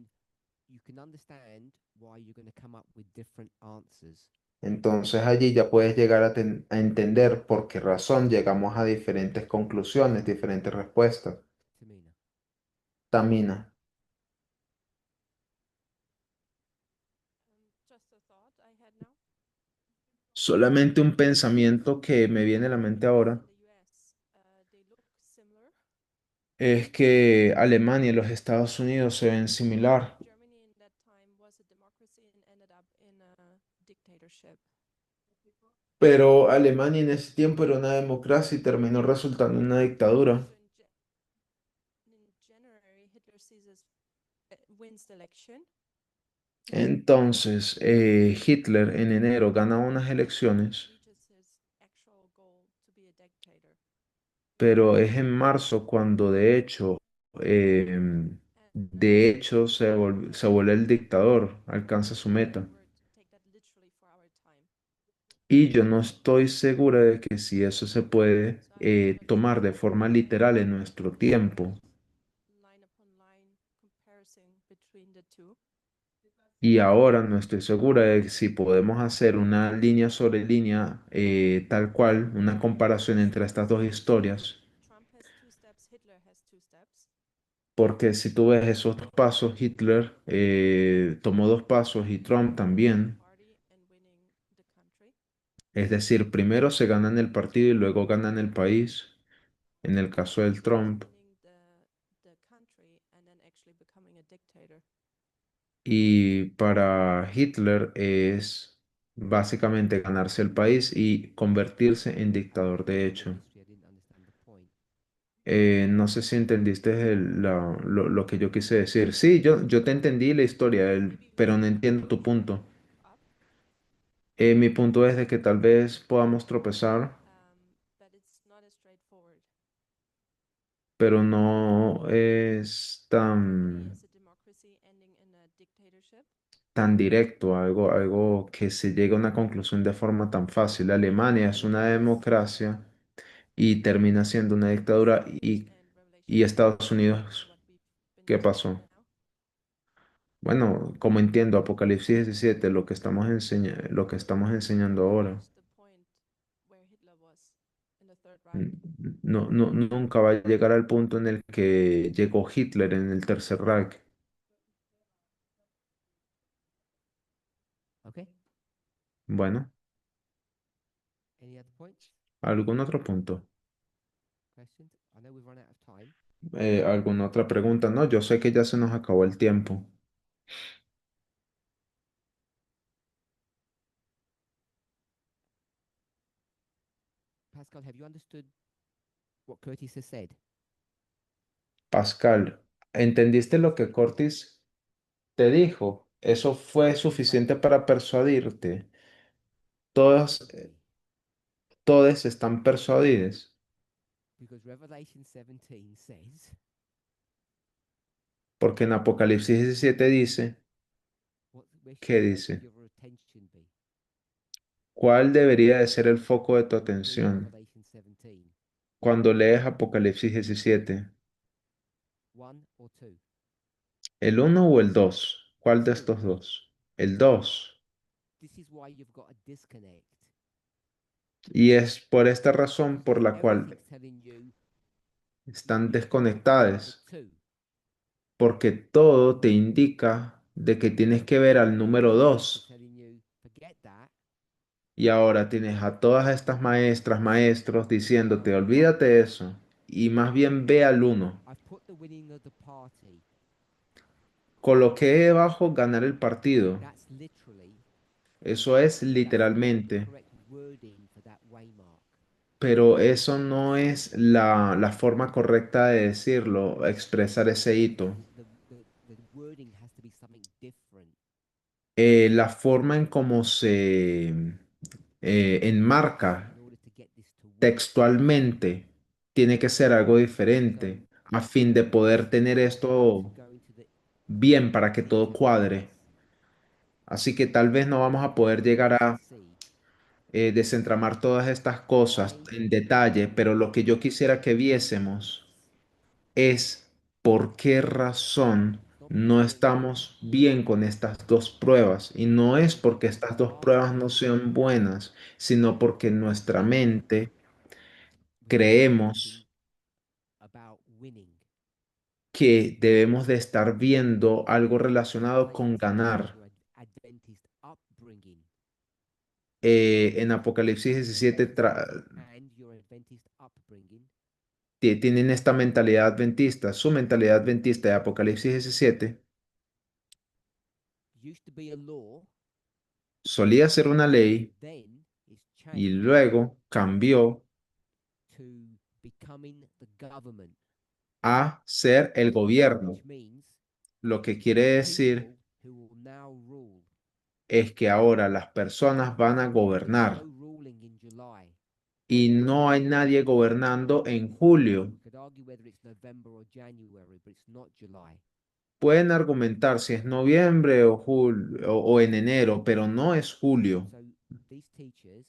then you can understand why you're going to come up with different answers. entonces allí ya puedes llegar a entender por qué razón llegamos a diferentes conclusiones, diferentes respuestas. Tamina. Tamina. Just a thought I had now. Solamente un pensamiento que me viene a la mente ahora. In the US, they look similar. es que Alemania y los Estados Unidos se ven similar, Germany in that time was a democracy and ended up in a dictatorship. pero Alemania en ese tiempo era una democracia y terminó resultando en una dictadura. So in January, Hitler wins the election. Entonces, Hitler en enero gana unas elecciones, Reaches his actual goal to be a dictator. pero es en marzo cuando And de hecho se vuelve el dictador, alcanza su meta. take that literally for our time. Y yo no estoy segura de que si eso se puede So I don't have a tomar de direct forma literal en nuestro tiempo. line upon line comparison between the two. Y ahora no estoy segura de si podemos hacer una línea sobre línea tal cual, una comparación entre estas dos historias. Trump has 2 steps, Hitler has 2 steps. Porque si tú ves esos dos pasos, Hitler tomó dos pasos y Trump también. Party and winning the country. Es decir, primero se gana en el partido y luego gana en el país. En el caso del Trump. Winning the country and then actually becoming a dictator. Y para Hitler es básicamente ganarse el país y convertirse en dictador de hecho. History, I didn't understand the point. No sé si entendiste lo que yo quise decir. Sí, yo te entendí la historia, pero no entiendo tu punto. Up, Mi punto es de que tal vez podamos tropezar, but it's not as straightforward. pero no es Germany is a democracy ending in a dictatorship. tan directo, algo que se llegue a una conclusión de forma tan fácil. Alemania es una democracia y termina siendo una dictadura And y Revelation Estados 19 Unidos, what we've been ¿qué discussing pasó? now. Bueno, como entiendo, Apocalipsis 17, lo que estamos enseñando ahora, Reached the point where Hitler was in the Third Reich. nunca va a llegar al punto en el que llegó Hitler en el Tercer Reich. Okay. Bueno, Any other points? ¿algún otro punto? Questions? I know we've run out of time. ¿Alguna otra pregunta? No, yo sé que ya se nos acabó el tiempo. Pascal, have you understood what Curtis has said? Pascal, ¿entendiste lo que Cortis te dijo? ¿Eso fue suficiente para persuadirte? Todas, todos están persuadidos. Because Revelation 17 says, Porque en Apocalipsis 17 dice, where ¿qué should the focus dice? of your attention be? ¿Cuál debería de ser el foco de tu Read atención Revelation 17, cuando lees Apocalipsis 17? 1 or 2. ¿El uno o el 2? ¿Cuál de estos dos? El 2. This is why you've got a disconnect. Y es por esta razón por la cual Everything's telling you están the desconectadas. 2. Porque todo te indica de que tienes que ver al número They're 2. telling you, forget that. Y ahora tienes a todas estas maestras, maestros diciéndote, olvídate de eso. Y más bien ve al 1. I've put the winning of the party. Coloqué debajo ganar el partido. That's literally, Eso es that's not the literalmente. correct wording for that waymark. Pero eso no es la forma correcta de decirlo, expresar ese hito. The wording has to be something different. La forma en cómo se enmarca In order to get this to work. textualmente tiene que ser algo diferente a fin de poder tener esto To go into the bien para que todo details, cuadre. Así que tal vez no vamos a poder llegar a see desentramar todas estas cosas en detalle, pero lo que yo quisiera que viésemos es por qué razón no estamos bien con estas dos pruebas. Y no es porque estas dos pruebas no sean buenas, sino porque en nuestra mente realizing creemos about winning. que debemos de estar viendo algo relacionado con Relates back to ganar. your Adventist upbringing En Apocalipsis 17 and your Adventist upbringing tienen esta mentalidad adventista, su mentalidad adventista de Apocalipsis 17, used to be a law, solía ser una ley then it's y changed luego cambió to becoming the government, a ser el gobierno. which means Lo que quiere decir people who will now rule. es que ahora las personas van a No gobernar ruling in July. y no hay nadie gobernando en julio. You could argue whether it's November or January, but it's not July. Pueden argumentar si es noviembre o julio o en enero, pero no es julio. So these teachers,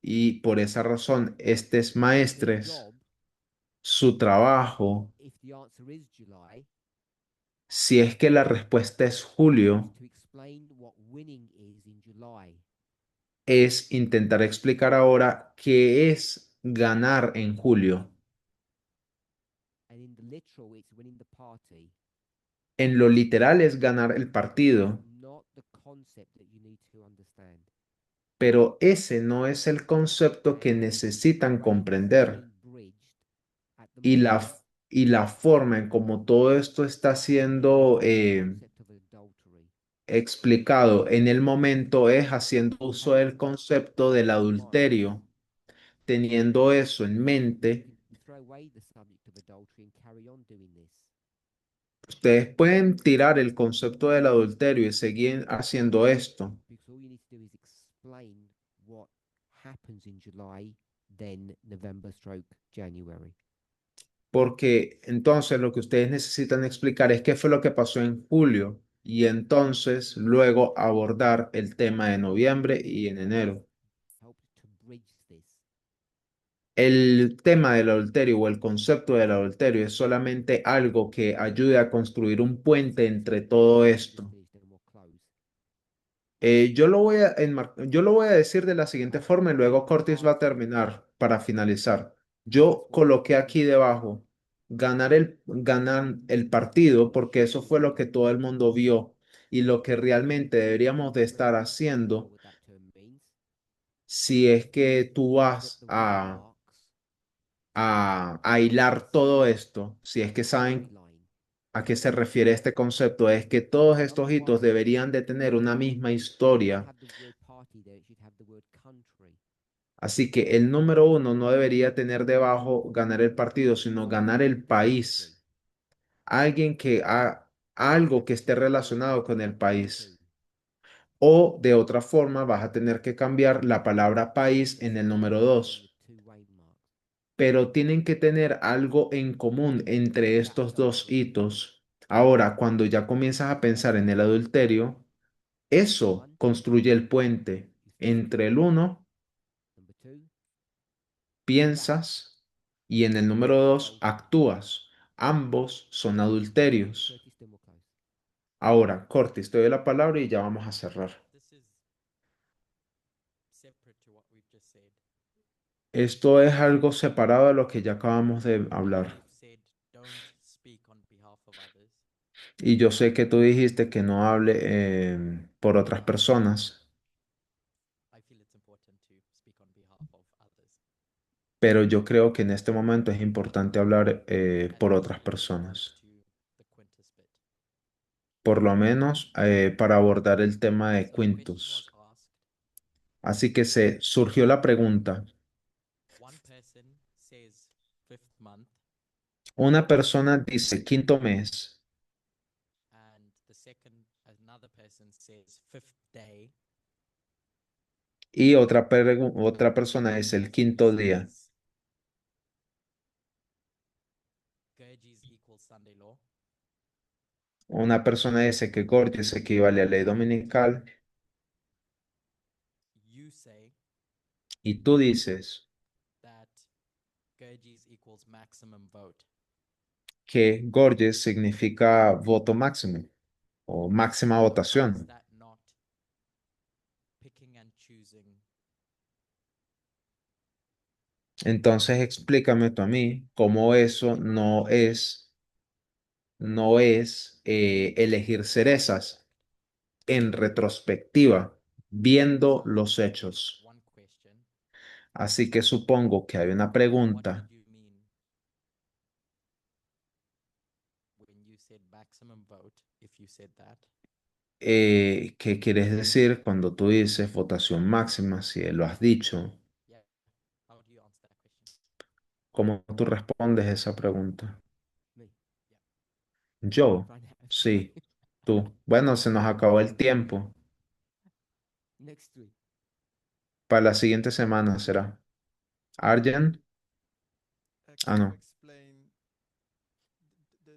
Y por esa razón, estos their maestres, job, su trabajo, if the answer is July, si es que la respuesta es julio, to explain what winning is in July. es intentar explicar ahora qué es ganar en julio. And in the literal, it's winning the party, En lo literal es ganar el partido, not the concept that you need to understand. pero ese no es el concepto que necesitan comprender. Being bridged at the Y moment, y la forma en cómo todo esto está siendo concept of adultery. explicado en el momento es haciendo uso del concepto del adulterio, teniendo eso en mente. You throw away the subject of adultery and carry on doing this. Ustedes pueden tirar el concepto del adulterio y seguir haciendo esto, Because all you need to do is explain what happens in July, then November stroke January. porque entonces lo que ustedes necesitan explicar es qué fue lo que pasó en julio y entonces luego abordar el tema de noviembre y en enero. Help to bridge this. El tema del adulterio o el concepto del adulterio es solamente algo que ayude a construir un puente entre todo esto. Yo lo voy a decir de la siguiente forma y luego Cortis va a terminar para finalizar. Yo coloqué aquí debajo ganar el partido porque eso fue lo que todo el mundo vio y lo que realmente deberíamos de estar haciendo si es que tú vas a hilar todo esto, si es que saben a qué se refiere este concepto, es que todos estos hitos deberían de tener una misma historia. Así que el número uno no debería tener debajo ganar el partido, sino ganar el país. Alguien que algo que esté relacionado con el país. O de otra forma vas a tener que cambiar la palabra país en el número dos. Pero tienen que tener algo en común entre estos dos hitos. Ahora, cuando ya comienzas a pensar en el adulterio, eso construye el puente entre el uno, piensas, y en el número dos, actúas. Ambos son adulterios. Ahora, Cortis, te doy la palabra y ya vamos a cerrar. This is separate to what we've just said. Esto es algo separado de lo que ya acabamos de hablar. You've said don't speak on behalf of others. Y yo sé que tú dijiste que no hable por otras personas, I feel it's important to speak on behalf of others. pero yo creo que en este momento es importante hablar por And otras that leads us personas. to the Quintus bit. Por lo menos para abordar el tema de So the question Quintus. was asked, Así que se surgió la pregunta. one person says fifth month Una persona dice quinto mes and another person says fifth day. y otra persona dice el quinto día. says Gurgis equals Sunday law. Una persona dice que Gorgias equivale a ley dominical You say y tú dices that Gurgis equals maximum vote. que Gorgias significa voto máximo o máxima How is votación. that not picking and choosing? Entonces explícame tú a mí cómo eso no es elegir cerezas en retrospectiva, viendo los hechos. One question. Así que supongo que hay una What pregunta. did you mean maximum vote if you said that? ¿Qué quieres decir cuando tú dices votación máxima? Si lo has dicho, Yeah. How do you answer that question? ¿cómo tú respondes esa pregunta? Me. Yo, Run out of sí, time. tú. Bueno, se nos acabó el tiempo. Next week. Para la siguiente semana será. Arjan, Can you no. explain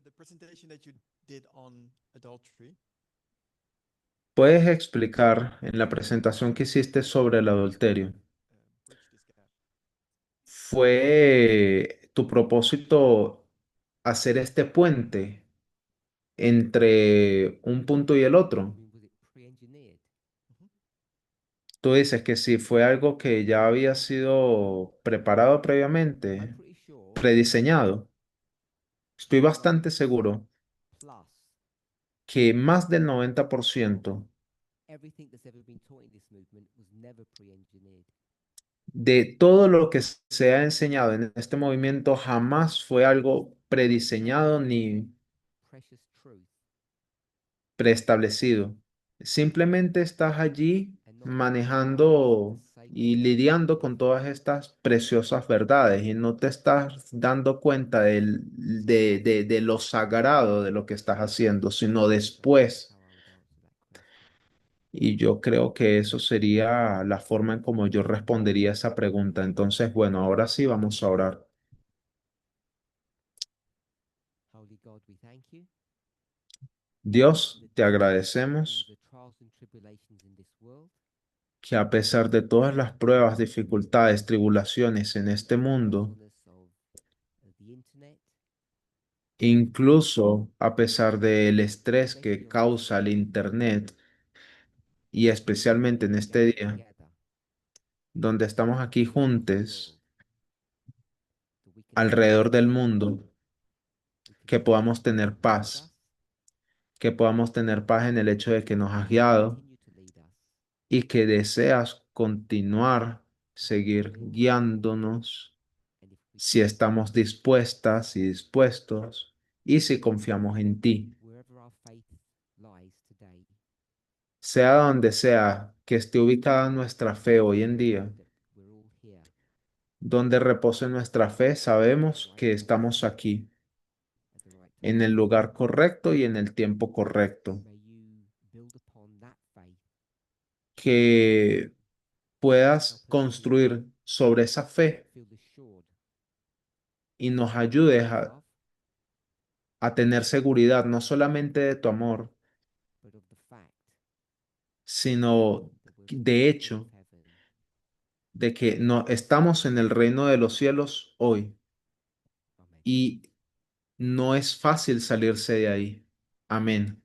the presentation that you did on adultery? ¿Puedes explicar en la presentación que hiciste sobre el adulterio? Bridge this gap. ¿Fue tu propósito hacer este puente entre un punto y el otro? I mean, was it pre-engineered? Tú dices que sí, fue algo que ya había sido preparado I'm previamente, pretty sure. prediseñado. Estoy bastante seguro Plus, que más del 90% everything that's ever been taught in this movement was never pre-engineered. de todo lo que se ha enseñado en este movimiento jamás fue algo prediseñado ni Precious truth. preestablecido. Simplemente estás allí And not manejando y lidiando con todas estas preciosas verdades y no te estás dando cuenta de lo sagrado de lo que estás haciendo, sino después. how I would answer that question. Y yo creo que eso sería la forma en como yo respondería esa pregunta. Entonces, bueno, ahora sí vamos a orar. Holy God, we thank you. Dios, that te despite all agradecemos the trials and tribulations in this world, que a pesar de todas las pruebas, dificultades, tribulaciones en este mundo, fullness of the internet, incluso a pesar del estrés especially que on this causa el day, Internet y especialmente en we este gather día, together donde estamos aquí across the world, juntos that we can have alrededor del peace, mundo, we can que trust podamos that you tener will lead paz, us que podamos tener paz en el hecho de que nos has and guiado continue to lead us. y que deseas continuar, seguir will, guiándonos and if we si trust estamos dispuestas y dispuestos y si confiamos en ti. wherever our faith lies today, Sea donde sea que esté ubicada nuestra fe hoy en día, that we're all here donde repose nuestra fe, sabemos que estamos aquí, at the right en time. el lugar correcto y en el tiempo correcto. May you build upon that faith, Que puedas help us construir sobre esa fe feel assured y nos of ayudes your love, a tener seguridad no solamente de tu amor, but of the fact sino that we're de citizens hecho of heaven. de que no estamos en el reino de los cielos hoy Amen. y no es fácil salirse de ahí. Amén.